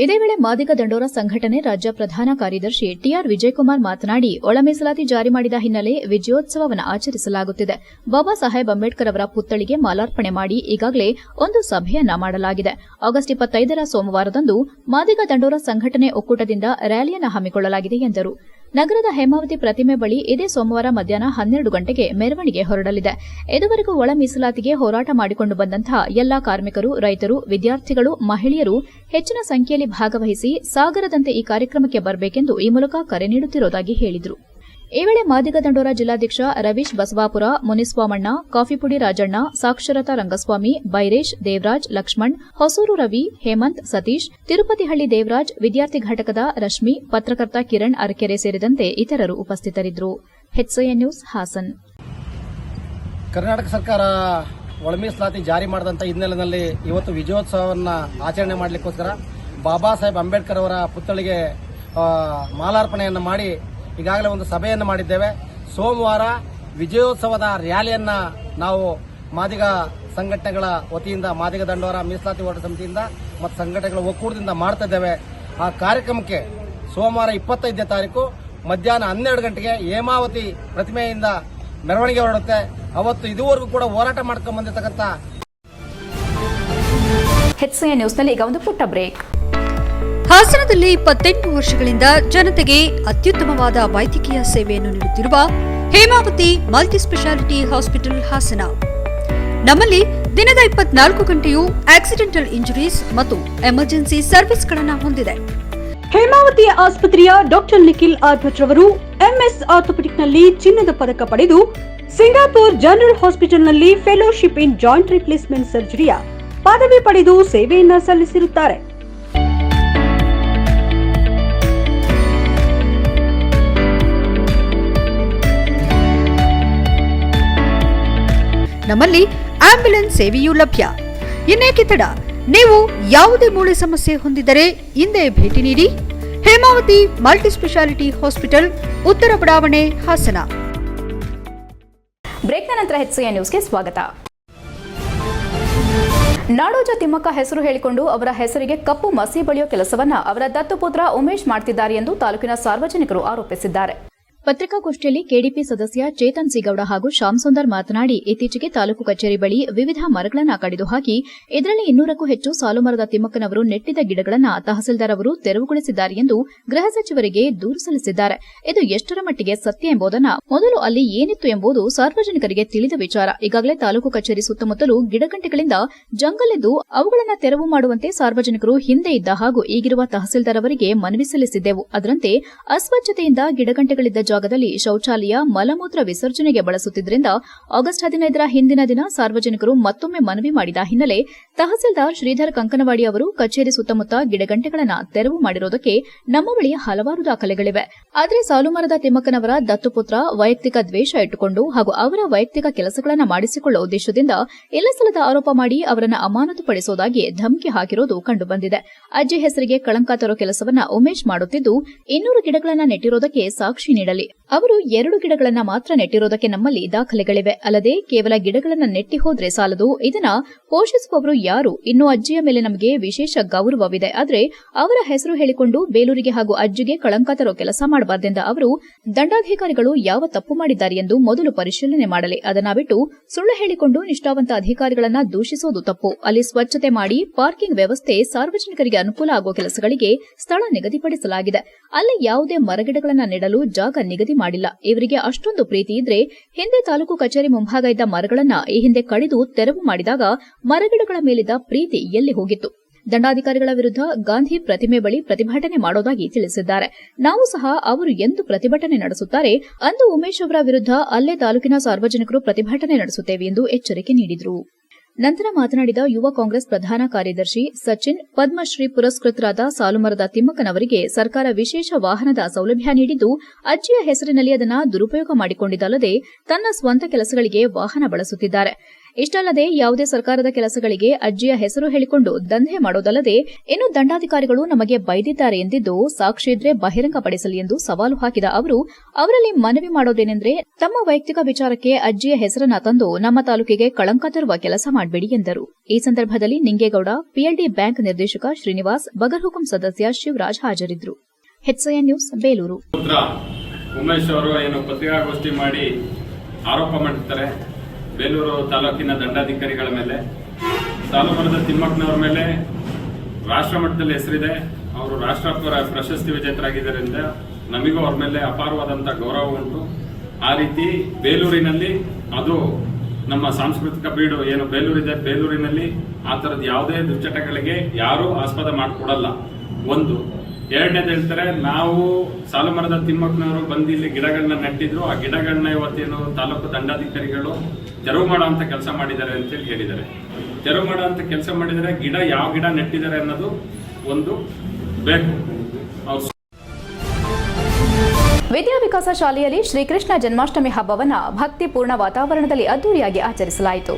ಇದೇ ವೇಳೆ ಮಾದಿಗ ದಂಡೋರ ಸಂಘಟನೆ ರಾಜ್ಯ ಪ್ರಧಾನ ಕಾರ್ಯದರ್ಶಿ ಟಿಆರ್ ವಿಜಯಕುಮಾರ್ ಮಾತನಾಡಿ, ಒಳ ಮೀಸಲಾತಿ ಜಾರಿ ಮಾಡಿದ ಹಿನ್ನೆಲೆ ವಿಜಯೋತ್ಸವವನ್ನು ಆಚರಿಸಲಾಗುತ್ತಿದೆ. ಬಾಬಾ ಸಾಹೇಬ್ ಅಂಬೇಡ್ಕರ್ ಅವರ ಪುತ್ಥಳಿಗೆ ಮಾಲಾರ್ಪಣೆ ಮಾಡಿ ಈಗಾಗಲೇ ಒಂದು ಸಭೆಯನ್ನ ಮಾಡಲಾಗಿದೆ. ಆಗಸ್ಟ್ 25ರ ಸೋಮವಾರದಂದು ಮಾದಿಗ ದಂಡೋರ ಸಂಘಟನೆ ಒಕ್ಕೂಟದಿಂದ ರ್ಯಾಲಿಯನ್ನು ಹಮ್ಮಿಕೊಳ್ಳಲಾಗಿದೆ ಎಂದರು. ನಗರದ ಹೇಮಾವತಿ ಪ್ರತಿಮೆ ಬಳಿ ಇದೇ ಸೋಮವಾರ ಮಧ್ಯಾಹ್ನ 12 ಗಂಟೆಗೆ ಮೆರವಣಿಗೆ ಹೊರಡಲಿದೆ. ಇದುವರೆಗೂ ಒಳ ಮೀಸಲಾತಿಗೆ ಹೋರಾಟ ಮಾಡಿಕೊಂಡು ಬಂದಂತಹ ಎಲ್ಲಾ ಕಾರ್ಮಿಕರು, ರೈತರು, ವಿದ್ಯಾರ್ಥಿಗಳು, ಮಹಿಳೆಯರು ಹೆಚ್ಚಿನ ಸಂಖ್ಯೆಯಲ್ಲಿ ಭಾಗವಹಿಸಿ ಸಾಗರದಂತೆ ಈ ಕಾರ್ಯಕ್ರಮಕ್ಕೆ ಬರಬೇಕೆಂದು ಈ ಮೂಲಕ ಕರೆ ನೀಡುತ್ತಿರುವುದಾಗಿ ಹೇಳಿದರು. ಈ ವೇಳೆ ಮಾದಿಗ ದಂಡೋರ ಜಿಲ್ಲಾಧ್ಯಕ್ಷ ರವೀಶ್ ಬಸವಾಪುರ, ಮುನಿಸ್ವಾಮಣ್ಣ, ಕಾಫಿಪುಡಿ ರಾಜಣ್ಣ, ಸಾಕ್ಷರತಾ ರಂಗಸ್ವಾಮಿ, ಬೈರೇಶ್, ದೇವರಾಜ್, ಲಕ್ಷ್ಮಣ್, ಹೊಸೂರು ರವಿ, ಹೇಮಂತ್, ಸತೀಶ್, ತಿರುಪತಿಹಳ್ಳಿ ದೇವರಾಜ್, ವಿದ್ಯಾರ್ಥಿ ಘಟಕದ ರಶ್ಮಿ, ಪತ್ರಕರ್ತ ಕಿರಣ್ ಅರಕೆರೆ ಸೇರಿದಂತೆ ಇತರರು ಉಪಸ್ಥಿತರಿದ್ದರು. HCN news, Haasan. ಕರ್ನಾಟಕ ಸರ್ಕಾರ ಒಳ ಮೀಸಲಾತಿ ಜಾರಿ ಮಾಡಿದಂಥ ಹಿನ್ನೆಲೆಯಲ್ಲಿ ಇವತ್ತು ವಿಜಯೋತ್ಸವವನ್ನು ಆಚರಣೆ ಮಾಡಲಿಕ್ಕೋಸ್ಕರ ಬಾಬಾ ಸಾಹೇಬ್ ಅಂಬೇಡ್ಕರ್ ಅವರ ಪುತ್ಥಳಿಗೆ ಮಾಲಾರ್ಪಣೆಯನ್ನು ಮಾಡಿ ಈಗಾಗಲೇ ಒಂದು ಸಭೆಯನ್ನು ಮಾಡಿದ್ದೇವೆ. ಸೋಮವಾರ ವಿಜಯೋತ್ಸವದ ರ್ಯಾಲಿಯನ್ನು ನಾವು ಮಾದಿಗ ಸಂಘಟನೆಗಳ ವತಿಯಿಂದ, ಮಾದಿಗ ದಂಡೋರ ಮೀಸಲಾತಿ ಹೋರಾಟ ಸಮಿತಿಯಿಂದ ಮತ್ತು ಸಂಘಟನೆಗಳ ಒಕ್ಕೂಟದಿಂದ ಮಾಡ್ತಾ ಇದ್ದೇವೆ. ಆ ಕಾರ್ಯಕ್ರಮಕ್ಕೆ ಸೋಮವಾರ 25ನೇ ತಾರೀಕು ಮಧ್ಯಾಹ್ನ 12 ಗಂಟೆಗೆ ಹೇಮಾವತಿ ಪ್ರತಿಮೆಯಿಂದ ಮೆರವಣಿಗೆ ಹೊರಡುತ್ತೆ. ಅವತ್ತು ಇದುವರೆಗೂ ಕೂಡ ಹೋರಾಟ ಮಾಡ್ಕೊಂಡು ಬಂದಿರತಕ್ಕಂಥ HCN ನ್ಯೂಸ್ನಲ್ಲಿ ಈಗ ಒಂದು ಪುಟ್ಟ ಬ್ರೇಕ್. ಹಾಸನದಲ್ಲಿ 28 ವರ್ಷಗಳಿಂದ ಜನತೆಗೆ ಅತ್ಯುತ್ತಮವಾದ ವೈದ್ಯಕೀಯ ಸೇವೆಯನ್ನು ನೀಡುತ್ತಿರುವ Hemavati multi speciality hospital Hassan. ನಮ್ಮಲ್ಲಿ ದಿನದ 24 ಗಂಟೆಯೂ ಆಕ್ಸಿಡೆಂಟಲ್ ಇಂಜುರೀಸ್ ಮತ್ತು ಎಮರ್ಜೆನ್ಸಿ ಸರ್ವಿಸ್ಗಳನ್ನು ಹೊಂದಿದೆ. ಹೇಮಾವತಿ ಆಸ್ಪತ್ರೆಯ ಡಾಕ್ಟರ್ ನಿಖಿಲ್ ಆರ್ ಭಟ್ ರವರು MS ಆರ್ಥೋಪೆಡಿಕ್ನಲ್ಲಿ ಚಿನ್ನದ ಪದಕ ಪಡೆದು ಸಿಂಗಾಪುರ್ ಜನರಲ್ ಹಾಸ್ಪಿಟಲ್ನಲ್ಲಿ ಫೆಲೋಶಿಪ್ ಇನ್ ಜಾಯಿಂಟ್ ರಿಪ್ಲೇಸ್ಮೆಂಟ್ ಸರ್ಜರಿಯ ಪದವಿ ಪಡೆದು ಸೇವೆಯನ್ನ ಸಲ್ಲಿಸಿರುತ್ತಾರೆ. ನಮ್ಮಲ್ಲಿ ಆಂಬ್ಯುಲೆನ್ಸ್ ಸೇವೆಯೂ ಲಭ್ಯ. ಇನ್ನೇಕೆ ತಡ? ನೀವು ಯಾವುದೇ ಮೂಳೆ ಸಮಸ್ಯೆ ಹೊಂದಿದ್ದರೆ ಹಿಂದೆ ಭೇಟಿ ನೀಡಿ. ಹೇಮಾವತಿ ಮಲ್ಟಿ ಸ್ಪೆಷಾಲಿಟಿ ಹಾಸ್ಪಿಟಲ್, ಉತ್ತರ ಬಡಾವಣೆ, ಹಾಸನ. ಬ್ರೇಕ್ನ ನಂತರ HCN ನ್ಯೂಸ್ಗೆ ಸ್ವಾಗತ. ನಾಡೋಜ ತಿಮ್ಮಕ್ಕ ಹೆಸರು ಹೇಳಿಕೊಂಡು ಅವರ ಹೆಸರಿಗೆ ಕಪ್ಪು ಮಸಿ ಬಳಿಯೋ ಕೆಲಸವನ್ನ ಅವರ ದತ್ತುಪುತ್ರ ಉಮೇಶ್ ಮಾಡುತ್ತಿದ್ದಾರೆ ಎಂದು ತಾಲೂಕಿನ ಸಾರ್ವಜನಿಕರು ಆರೋಪಿಸಿದ್ದಾರೆ. ಪತ್ರಿಕಾಗೋಷ್ಠಿಯಲ್ಲಿ ಕೆಡಿಪಿ ಸದಸ್ಯ ಚೇತನ್ ಸಿಗೌಡ ಹಾಗೂ ಶ್ಯಾಮ್ ಸುಂದರ್ ಮಾತನಾಡಿ, ಇತ್ತೀಚೆಗೆ ತಾಲೂಕು ಕಚೇರಿ ಬಳಿ ವಿವಿಧ ಮರಗಳನ್ನು ಕಡಿದು ಹಾಕಿ ಇದರಲ್ಲಿ 200ಕ್ಕೂ ಹೆಚ್ಚು ಸಾಲುಮರದ ತಿಮ್ಮಕ್ಕನವರು ನೆಟ್ಟಿದ್ದ ಗಿಡಗಳನ್ನು ತಹಸೀಲ್ದಾರ್ ಅವರು ತೆರವುಗೊಳಿಸಿದ್ದಾರೆ ಎಂದು ಗೃಹ ಸಚಿವರಿಗೆ ದೂರು ಸಲ್ಲಿಸಿದ್ದಾರೆ. ಇದು ಎಷ್ಟರ ಮಟ್ಟಿಗೆ ಸತ್ಯ ಎಂಬುದನ್ನು ಮೊದಲು ಅಲ್ಲಿ ಏನಿತ್ತು ಎಂಬುದು ಸಾರ್ವಜನಿಕರಿಗೆ ತಿಳಿದ ವಿಚಾರ. ಈಗಾಗಲೇ ತಾಲೂಕು ಕಚೇರಿ ಸುತ್ತಮುತ್ತಲೂ ಗಿಡಗಂಟೆಗಳಿಂದ ಜಂಗಲಿದ್ದು ಅವುಗಳನ್ನು ತೆರವು ಮಾಡುವಂತೆ ಸಾರ್ವಜನಿಕರು ಹಿಂದೆ ಇದ್ದ ಹಾಗೂ ಈಗಿರುವ ತಹಸೀಲ್ದಾರ್ ಅವರಿಗೆ ಮನವಿ ಸಲ್ಲಿಸಿದ್ದೆವು. ಅದರಂತೆ ಅಸ್ವಚ್ಛತೆಯಿಂದ ಗಿಡಗಂಟೆಗಳಿದ್ದ ಜಾಗದಲ್ಲಿ ಶೌಚಾಲಯ, ಮಲಮೂತ್ರ ವಿಸರ್ಜನೆಗೆ ಬಳಸುತ್ತಿದ್ದರಿಂದ ಆಗಸ್ಟ್ 15ರ ಹಿಂದಿನ ದಿನ ಸಾರ್ವಜನಿಕರು ಮತ್ತೊಮ್ಮೆ ಮನವಿ ಮಾಡಿದ ಹಿನ್ನೆಲೆ ತಹಸೀಲ್ದಾರ್ ಶ್ರೀಧರ್ ಕಂಕನವಾಡಿ ಅವರು ಕಚೇರಿ ಸುತ್ತಮುತ್ತ ಗಿಡಗಂಟೆಗಳನ್ನು ತೆರವು ಮಾಡಿರುವುದಕ್ಕೆ ನಮ್ಮ ಬಳಿ ಹಲವಾರು ದಾಖಲೆಗಳಿವೆ. ಆದರೆ ಸಾಲುಮರದ ತಿಮ್ಮಕ್ಕನವರ ದತ್ತುಪುತ್ರ ವೈಯಕ್ತಿಕ ದ್ವೇಷ ಇಟ್ಟುಕೊಂಡು ಹಾಗೂ ಅವರ ವೈಯಕ್ತಿಕ ಕೆಲಸಗಳನ್ನು ಮಾಡಿಸಿಕೊಳ್ಳುವ ಉದ್ದೇಶದಿಂದ ಇಲ್ಲಸಲ್ಲದ ಆರೋಪ ಮಾಡಿ ಅವರನ್ನು ಅಮಾನತುಪಡಿಸುವುದಾಗಿ ಧಮಕಿ ಹಾಕಿರುವುದು ಕಂಡುಬಂದಿದೆ. ಅಜ್ಜಿ ಹೆಸರಿಗೆ ಕಳಂಕ ತರೋ ಕೆಲಸವನ್ನ ಉಮೇಶ್ ಮಾಡುತ್ತಿದ್ದು 200 ಗಿಡಗಳನ್ನು ನೆಟ್ಟಿರುವುದಕ್ಕೆ ಸಾಕ್ಷಿ ನೀಡಲಿ. ಅವರು 2 ಗಿಡಗಳನ್ನು ಮಾತ್ರ ನೆಟ್ಟಿರುವುದಕ್ಕೆ ನಮ್ಮಲ್ಲಿ ದಾಖಲೆಗಳಿವೆ. ಅಲ್ಲದೆ ಕೇವಲ ಗಿಡಗಳನ್ನು ನೆಟ್ಟಿ ಹೋದ್ರೆ ಸಾಲದು, ಇದನ್ನ ಪೋಷಿಸುವವರು ಯಾರು? ಇನ್ನು ಅಜ್ಜಿಯ ಮೇಲೆ ನಮಗೆ ವಿಶೇಷ ಗೌರವವಿದೆ. ಆದರೆ ಅವರ ಹೆಸರು ಹೇಳಿಕೊಂಡು ಬೇಲೂರಿಗೆ ಹಾಗೂ ಅಜ್ಜಿಗೆ ಕಳಂಕ ತರೋ ಕೆಲಸ ಮಾಡಬಾರದೆಂದ ಅವರು, ದಂಡಾಧಿಕಾರಿಗಳು ಯಾವ ತಪ್ಪು ಮಾಡಿದ್ದಾರೆ ಎಂದು ಮೊದಲು ಪರಿಶೀಲನೆ ಮಾಡಲಿ. ಅದನ್ನ ಬಿಟ್ಟು ಸುಳ್ಳು ಹೇಳಿಕೊಂಡು ನಿಷ್ಠಾವಂತ ಅಧಿಕಾರಿಗಳನ್ನ ದೂಷಿಸುವುದು ತಪ್ಪು. ಅಲ್ಲಿ ಸ್ವಚ್ಛತೆ ಮಾಡಿ ಪಾರ್ಕಿಂಗ್ ವ್ಯವಸ್ಥೆ, ಸಾರ್ವಜನಿಕರಿಗೆ ಅನುಕೂಲ ಆಗುವ ಕೆಲಸಗಳಿಗೆ ಸ್ಥಳ ನಿಗದಿಪಡಿಸಲಾಗಿದೆ. ಅಲ್ಲಿ ಯಾವುದೇ ಮರಗಿಡಗಳನ್ನು ನೆಡಲು ಜಾಗ ನಿಗದಿ ಮಾಡಿಲ್ಲ. ಇವರಿಗೆ ಅಷ್ಟೊಂದು ಪ್ರೀತಿ ಇದ್ರೆ ಹಿಂದೆ ತಾಲೂಕು ಕಚೇರಿ ಮುಂಭಾಗ ಇದ್ದ ಮರಗಳನ್ನ ಈ ಹಿಂದೆ ಕಡಿದು ತೆರವು ಮಾಡಿದಾಗ ಮರಗಿಡಗಳ ಮೇಲಿದ್ದ ಪ್ರೀತಿ ಎಲ್ಲಿ ಹೋಗಿತ್ತು? ದಂಡಾಧಿಕಾರಿಗಳ ವಿರುದ್ಧ ಗಾಂಧಿ ಪ್ರತಿಮೆ ಬಳಿ ಪ್ರತಿಭಟನೆ ಮಾಡೋದಾಗಿ ತಿಳಿಸಿದ್ದಾರೆ. ನಾವು ಸಹ ಅವರು ಎಂದು ಪ್ರತಿಭಟನೆ ನಡೆಸುತ್ತಾರೆ ಅಂದು ಉಮೇಶ್ ಅವರ ವಿರುದ್ಧ ಅಲ್ಲೇ ತಾಲೂಕಿನ ಸಾರ್ವಜನಿಕರು ಪ್ರತಿಭಟನೆ ನಡೆಸುತ್ತೇವೆ ಎಂದು ಎಚ್ಚರಿಕೆ ನೀಡಿದರು. ನಂತರ ಮಾತನಾಡಿದ ಯುವ ಕಾಂಗ್ರೆಸ್ ಪ್ರಧಾನ ಕಾರ್ಯದರ್ಶಿ ಸಚಿನ್, ಪದ್ಮಶ್ರೀ ಪುರಸ್ಕೃತರಾದ ಸಾಲುಮರದ ತಿಮ್ಮಕ್ಕನವರಿಗೆ ಸರ್ಕಾರ ವಿಶೇಷ ವಾಹನದ ಸೌಲಭ್ಯ ನೀಡಿದ್ದು ಅಜ್ಜಿಯ ಹೆಸರಿನಲ್ಲಿ ಅದನ್ನು ದುರುಪಯೋಗ ಮಾಡಿಕೊಂಡಿದ್ದಲ್ಲದೆ ತನ್ನ ಸ್ವಂತ ಕೆಲಸಗಳಿಗೆ ವಾಹನ ಬಳಸುತ್ತಿದ್ದಾರೆ. ಇಷ್ಟಲ್ಲದೆ ಯಾವುದೇ ಸರ್ಕಾರದ ಕೆಲಸಗಳಿಗೆ ಅಜ್ಜಿಯ ಹೆಸರು ಹೇಳಿಕೊಂಡು ದಂಧೆ ಮಾಡೋದಲ್ಲದೆ ಇನ್ನು ದಂಡಾಧಿಕಾರಿಗಳು ನಮಗೆ ಬೈದಿದ್ದಾರೆ ಎಂದಿದ್ದು ಸಾಕ್ಷಿ ಇದ್ರೆ ಬಹಿರಂಗಪಡಿಸಲಿ ಎಂದು ಸವಾಲು ಹಾಕಿದ ಅವರು, ಅವರಲ್ಲಿ ಮನವಿ ಮಾಡೋದೇನೆಂದ್ರೆ ತಮ್ಮ ವೈಯಕ್ತಿಕ ವಿಚಾರಕ್ಕೆ ಅಜ್ಜಿಯ ಹೆಸರನ್ನ ತಂದು ನಮ್ಮ ತಾಲೂಕಿಗೆ ಕಳಂಕ ತರುವ ಕೆಲಸ ಮಾಡಬೇಡಿ ಎಂದರು. ಈ ಸಂದರ್ಭದಲ್ಲಿ ನಿಂಗೇಗೌಡ, ಪಿಎಲ್ಡಿ ಬ್ಯಾಂಕ್ ನಿರ್ದೇಶಕ ಶ್ರೀನಿವಾಸ್, ಬಗರ್ಹುಕುಂ ಸದಸ್ಯ ಶಿವರಾಜ್ ಹಾಜರಿದ್ದರು. HCN news, Belur. ಉಮೇಶ್ ಅವರು ಏನು ಪತ್ರಿಕಾಗೋಷ್ಠಿ ಮಾಡಿ ಆರೋಪ ಮಾಡಿರ್ತಾರೆ ಬೇಲೂರು ತಾಲೂಕಿನ ದಂಡಾಧಿಕಾರಿಗಳ ಮೇಲೆ. ಸಾಲುಮರದ ತಿಮ್ಮಕ್ಕನವರ ಮೇಲೆ ರಾಷ್ಟ್ರ ಮಟ್ಟದಲ್ಲಿ ಹೆಸರಿದೆ. ಅವರು ರಾಷ್ಟ್ರ ಪ್ರಶಸ್ತಿ ವಿಜೇತರಾಗಿದ್ದರಿಂದ ನಮಗೂ ಅವ್ರ ಮೇಲೆ ಅಪಾರವಾದಂಥ ಗೌರವ ಉಂಟು. ಆ ರೀತಿ ಬೇಲೂರಿನಲ್ಲಿ, ಅದು ನಮ್ಮ ಸಾಂಸ್ಕೃತಿಕ ಬೀಡು ಏನು ಬೇಲೂರಿದೆ, ಬೇಲೂರಿನಲ್ಲಿ ಆ ಥರದ ಯಾವುದೇ ದುಶ್ಚಟಗಳಿಗೆ ಯಾರೂ ಆಸ್ಪದ ಮಾಡಿಕೊಡಲ್ಲ. ಒಂದು. ಎರಡನೇದು ಹೇಳ್ತಾರೆ, ನಾವು ಸಾಲುಮರದ ತಿಮ್ಮಕ್ಕನವರು ಬಂದು ಇಲ್ಲಿ ಗಿಡಗಳನ್ನ ನೆಟ್ಟಿದ್ರು. ಆ ಗಿಡಗಳನ್ನ ಇವತ್ತೇನು ತಾಲೂಕು ದಂಡಾಧಿಕಾರಿಗಳು ತೆರವು ಮಾಡುವಂತ ಕೆಲಸ ಮಾಡಿದ್ದಾರೆ ಅಂತೇಳಿ ಹೇಳಿದ್ದಾರೆ. ತೆರವು ಮಾಡುವಂತ ಕೆಲಸ ಮಾಡಿದರೆ ಗಿಡ ಯಾವ ಗಿಡ ನೆಟ್ಟಿದ್ದಾರೆ ಅನ್ನೋದು ಒಂದು ಬೇಕು. ವಿದ್ಯಾವಿಕಾಸ ಶಾಲೆಯಲ್ಲಿ ಶ್ರೀಕೃಷ್ಣ ಜನ್ಮಾಷ್ಟಮಿ ಹಬ್ಬವನ್ನು ಭಕ್ತಿಪೂರ್ಣ ವಾತಾವರಣದಲ್ಲಿ ಅದ್ದೂರಿಯಾಗಿ ಆಚರಿಸಲಾಯಿತು.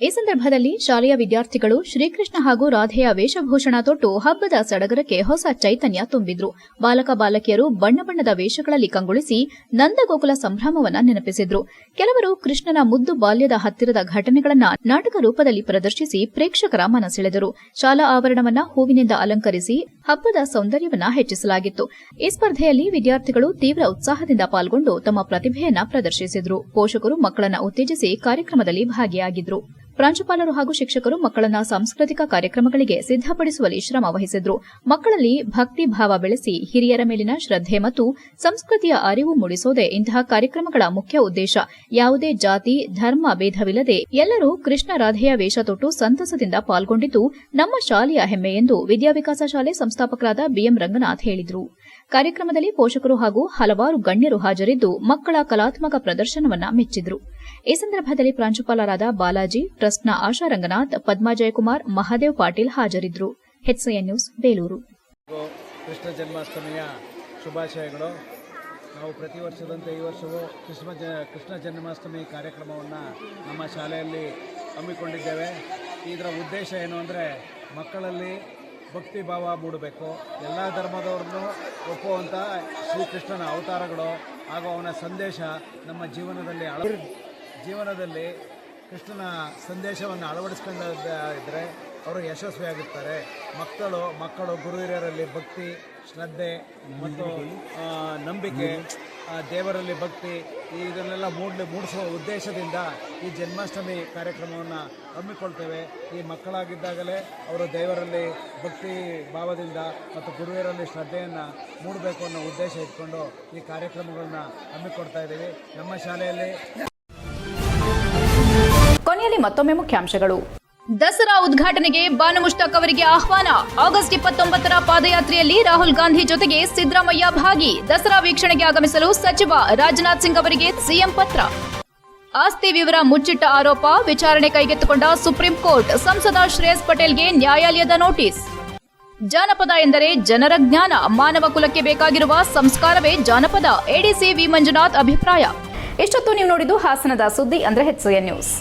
ಈ ಸಂದರ್ಭದಲ್ಲಿ ಶಾಲೆಯ ವಿದ್ಯಾರ್ಥಿಗಳು ಶ್ರೀಕೃಷ್ಣ ಹಾಗೂ ರಾಧೆಯ ವೇಷಭೂಷಣ ತೊಟ್ಟು ಹಬ್ಬದ ಸಡಗರಕ್ಕೆ ಹೊಸ ಚೈತನ್ಯ ತುಂಬಿದ್ರು. ಬಾಲಕ ಬಾಲಕಿಯರು ಬಣ್ಣ ಬಣ್ಣದ ವೇಷಗಳಲ್ಲಿ ಕಂಗೊಳಿಸಿ ನಂದಗೋಕುಲ ಸಂಭ್ರಮವನ್ನ ನೆನಪಿಸಿದ್ರು. ಕೆಲವರು ಕೃಷ್ಣನ ಮುದ್ದು ಬಾಲ್ಯದ ಹತ್ತಿರದ ಘಟನೆಗಳನ್ನ ನಾಟಕ ರೂಪದಲ್ಲಿ ಪ್ರದರ್ಶಿಸಿ ಪ್ರೇಕ್ಷಕರ ಮನಸೆಳೆದರು. ಶಾಲಾ ಆವರಣವನ್ನ ಹೂವಿನಿಂದ ಅಲಂಕರಿಸಿ ಹಬ್ಬದ ಸೌಂದರ್ಯವನ್ನ ಹೆಚ್ಚಿಸಲಾಗಿತ್ತು. ಈ ಸ್ಪರ್ಧೆಯಲ್ಲಿ ವಿದ್ಯಾರ್ಥಿಗಳು ತೀವ್ರ ಉತ್ಸಾಹದಿಂದ ಪಾಲ್ಗೊಂಡು ತಮ್ಮ ಪ್ರತಿಭೆಯನ್ನ ಪ್ರದರ್ಶಿಸಿದ್ರು. ಪೋಷಕರು ಮಕ್ಕಳನ್ನ ಉತ್ತೇಜಿಸಿ ಕಾರ್ಯಕ್ರಮದಲ್ಲಿ ಭಾಗಿಯಾಗಿದ್ರು. ಪ್ರಾಂಶುಪಾಲರು ಹಾಗೂ ಶಿಕ್ಷಕರು ಮಕ್ಕಳನ್ನ ಸಾಂಸ್ಕೃತಿಕ ಕಾರ್ಯಕ್ರಮಗಳಿಗೆ ಸಿದ್ದಪಡಿಸುವಲ್ಲಿ ಶ್ರಮ ವಹಿಸಿದ್ರು. ಮಕ್ಕಳಲ್ಲಿ ಭಕ್ತಿ ಭಾವ ಬೆಳೆಸಿ ಹಿರಿಯರ ಮೇಲಿನ ಶ್ರದ್ಧೆ ಮತ್ತು ಸಂಸ್ಕೃತಿಯ ಅರಿವು ಮೂಡಿಸೋದೇ ಇಂತಹ ಕಾರ್ಯಕ್ರಮಗಳ ಮುಖ್ಯ ಉದ್ದೇಶ. ಯಾವುದೇ ಜಾತಿ ಧರ್ಮ ಭೇದವಿಲ್ಲದೆ ಎಲ್ಲರೂ ಕೃಷ್ಣ ರಾಧೆಯ ವೇಷ ತೊಟ್ಟು ಸಂತಸದಿಂದ ಪಾಲ್ಗೊಂಡಿದ್ದು ನಮ್ಮ ಶಾಲೆಯ ಹೆಮ್ಮೆ ಎಂದು ವಿದ್ಯಾವಿಕಾಸ ಶಾಲೆ ಸಂಸ್ಥಾಪಕರಾದ ಬಿಎಂ ರಂಗನಾಥ್ ಹೇಳಿದರು. ಕಾರ್ಯಕ್ರಮದಲ್ಲಿ ಪೋಷಕರು ಹಾಗೂ ಹಲವಾರು ಗಣ್ಯರು ಹಾಜರಿದ್ದು ಮಕ್ಕಳ ಕಲಾತ್ಮಕ ಪ್ರದರ್ಶನವನ್ನ ಮೆಚ್ಚಿದ್ರು. ಈ ಸಂದರ್ಭದಲ್ಲಿ ಪ್ರಾಂಶುಪಾಲರಾದ ಬಾಲಾಜಿ, ಟ್ರಸ್ಟ್ನ ಆಶಾ ರಂಗನಾಥ್, ಪದ್ಮಾ ಜಯಕುಮಾರ್, ಮಹಾದೇವ್ ಪಾಟೀಲ್ ಹಾಜರಿದ್ದರು. HCN news, Belur. ಕೃಷ್ಣ ಜನ್ಮಾಷ್ಟಮಿಯ ಶುಭಾಶಯಗಳು. ನಾವು ಪ್ರತಿ ವರ್ಷದಂತೆ ಈ ವರ್ಷವೂ ಕೃಷ್ಣ ಜನ್ಮಾಷ್ಟಮಿ ಕಾರ್ಯಕ್ರಮವನ್ನು ನಮ್ಮ ಶಾಲೆಯಲ್ಲಿ ಹಮ್ಮಿಕೊಂಡಿದ್ದೇವೆ. ಇದರ ಉದ್ದೇಶ ಏನು ಅಂದರೆ ಮಕ್ಕಳಲ್ಲಿ ಭಕ್ತಿ ಭಾವ ಮೂಡಬೇಕು. ಎಲ್ಲ ಧರ್ಮದವ್ರನ್ನೂ ಒಪ್ಪುವಂಥ ಶ್ರೀಕೃಷ್ಣನ ಅವತಾರಗಳು ಹಾಗೂ ಅವನ ಸಂದೇಶ ನಮ್ಮ ಜೀವನದಲ್ಲಿ ಕೃಷ್ಣನ ಸಂದೇಶವನ್ನು ಅಳವಡಿಸ್ಕೊಂಡಿದ್ದರೆ ಅವರು ಯಶಸ್ವಿಯಾಗುತ್ತಾರೆ. ಮಕ್ಕಳು ಗುರು ಹಿರಿಯರಲ್ಲಿ ಭಕ್ತಿ, ಶ್ರದ್ಧೆ ಮತ್ತು ನಂಬಿಕೆ ದೇವರಲ್ಲಿ ಭಕ್ತಿ ಇದನ್ನೆಲ್ಲ ಮೂಡಿಸುವ ಉದ್ದೇಶದಿಂದ ಈ ಜನ್ಮಾಷ್ಟಮಿ ಕಾರ್ಯಕ್ರಮವನ್ನು ಹಮ್ಮಿಕೊಳ್ತೇವೆ. ಈ ಮಕ್ಕಳಾಗಿದ್ದಾಗಲೇ ಅವರು ದೇವರಲ್ಲಿ ಭಕ್ತಿ ಭಾವದಿಂದ ಮತ್ತು ಗುರುವರಲ್ಲಿ ಶ್ರದ್ಧೆಯನ್ನು ಮೂಡಬೇಕು ಅನ್ನೋ ಉದ್ದೇಶ ಇಟ್ಕೊಂಡು ಈ ಕಾರ್ಯಕ್ರಮಗಳನ್ನ ಹಮ್ಮಿಕೊಡ್ತಾ ಇದ್ದೀವಿ. ನಮ್ಮ ಶಾಲೆಯಲ್ಲಿ ಕೊನೆಯಲ್ಲಿ ಮತ್ತೊಮ್ಮೆ ಮುಖ್ಯಾಂಶಗಳು. ದಸರಾ ಉದ್ಘಾಟನೆಗೆ ಬಾನು ಮುಷ್ತಾಕ್ ಅವರಿಗೆ ಆಹ್ವಾನ. ಆಗಸ್ಟ್ 29ರ ಪಾದಯಾತ್ರೆಯಲ್ಲಿ ರಾಹುಲ್ ಗಾಂಧಿ ಜೊತೆಗೆ ಸಿದ್ದರಾಮಯ್ಯ ಭಾಗಿ. ದಸರಾ ವೀಕ್ಷಣೆಗೆ ಆಗಮಿಸಲು ಸಚಿವ ರಾಜನಾಥ್ ಸಿಂಗ್ ಅವರಿಗೆ ಸಿಎಂ ಪತ್ರ. ಆಸ್ತಿ ವಿವರ ಮುಚ್ಚಿಟ್ಟ ಆರೋಪ, ವಿಚಾರಣೆ ಕೈಗೆತ್ತಿಕೊಂಡ ಸುಪ್ರೀಂ ಕೋರ್ಟ್. ಸಂಸದ ಶ್ರೇಯಸ್ ಪಟೇಲ್ಗೆ ನ್ಯಾಯಾಲಯದ ನೋಟಿಸ್. ಜಾನಪದ ಎಂದರೆ ಜನರ ಜ್ಞಾನ, ಮಾನವ ಕುಲಕ್ಕೆ ಬೇಕಾಗಿರುವ ಸಂಸ್ಕಾರವೇ ಜಾನಪದ. ಎಡಿಸಿ ವಿ ಮಂಜುನಾಥ್ ಅಭಿಪ್ರಾಯ. ಇಷ್ಟೊತ್ತು ನೀವು ನೋಡಿದ್ದು ಹಾಸನದ ಸುದ್ದಿ ಅಂದ್ರೆ HCN ನ್ಯೂಸ್.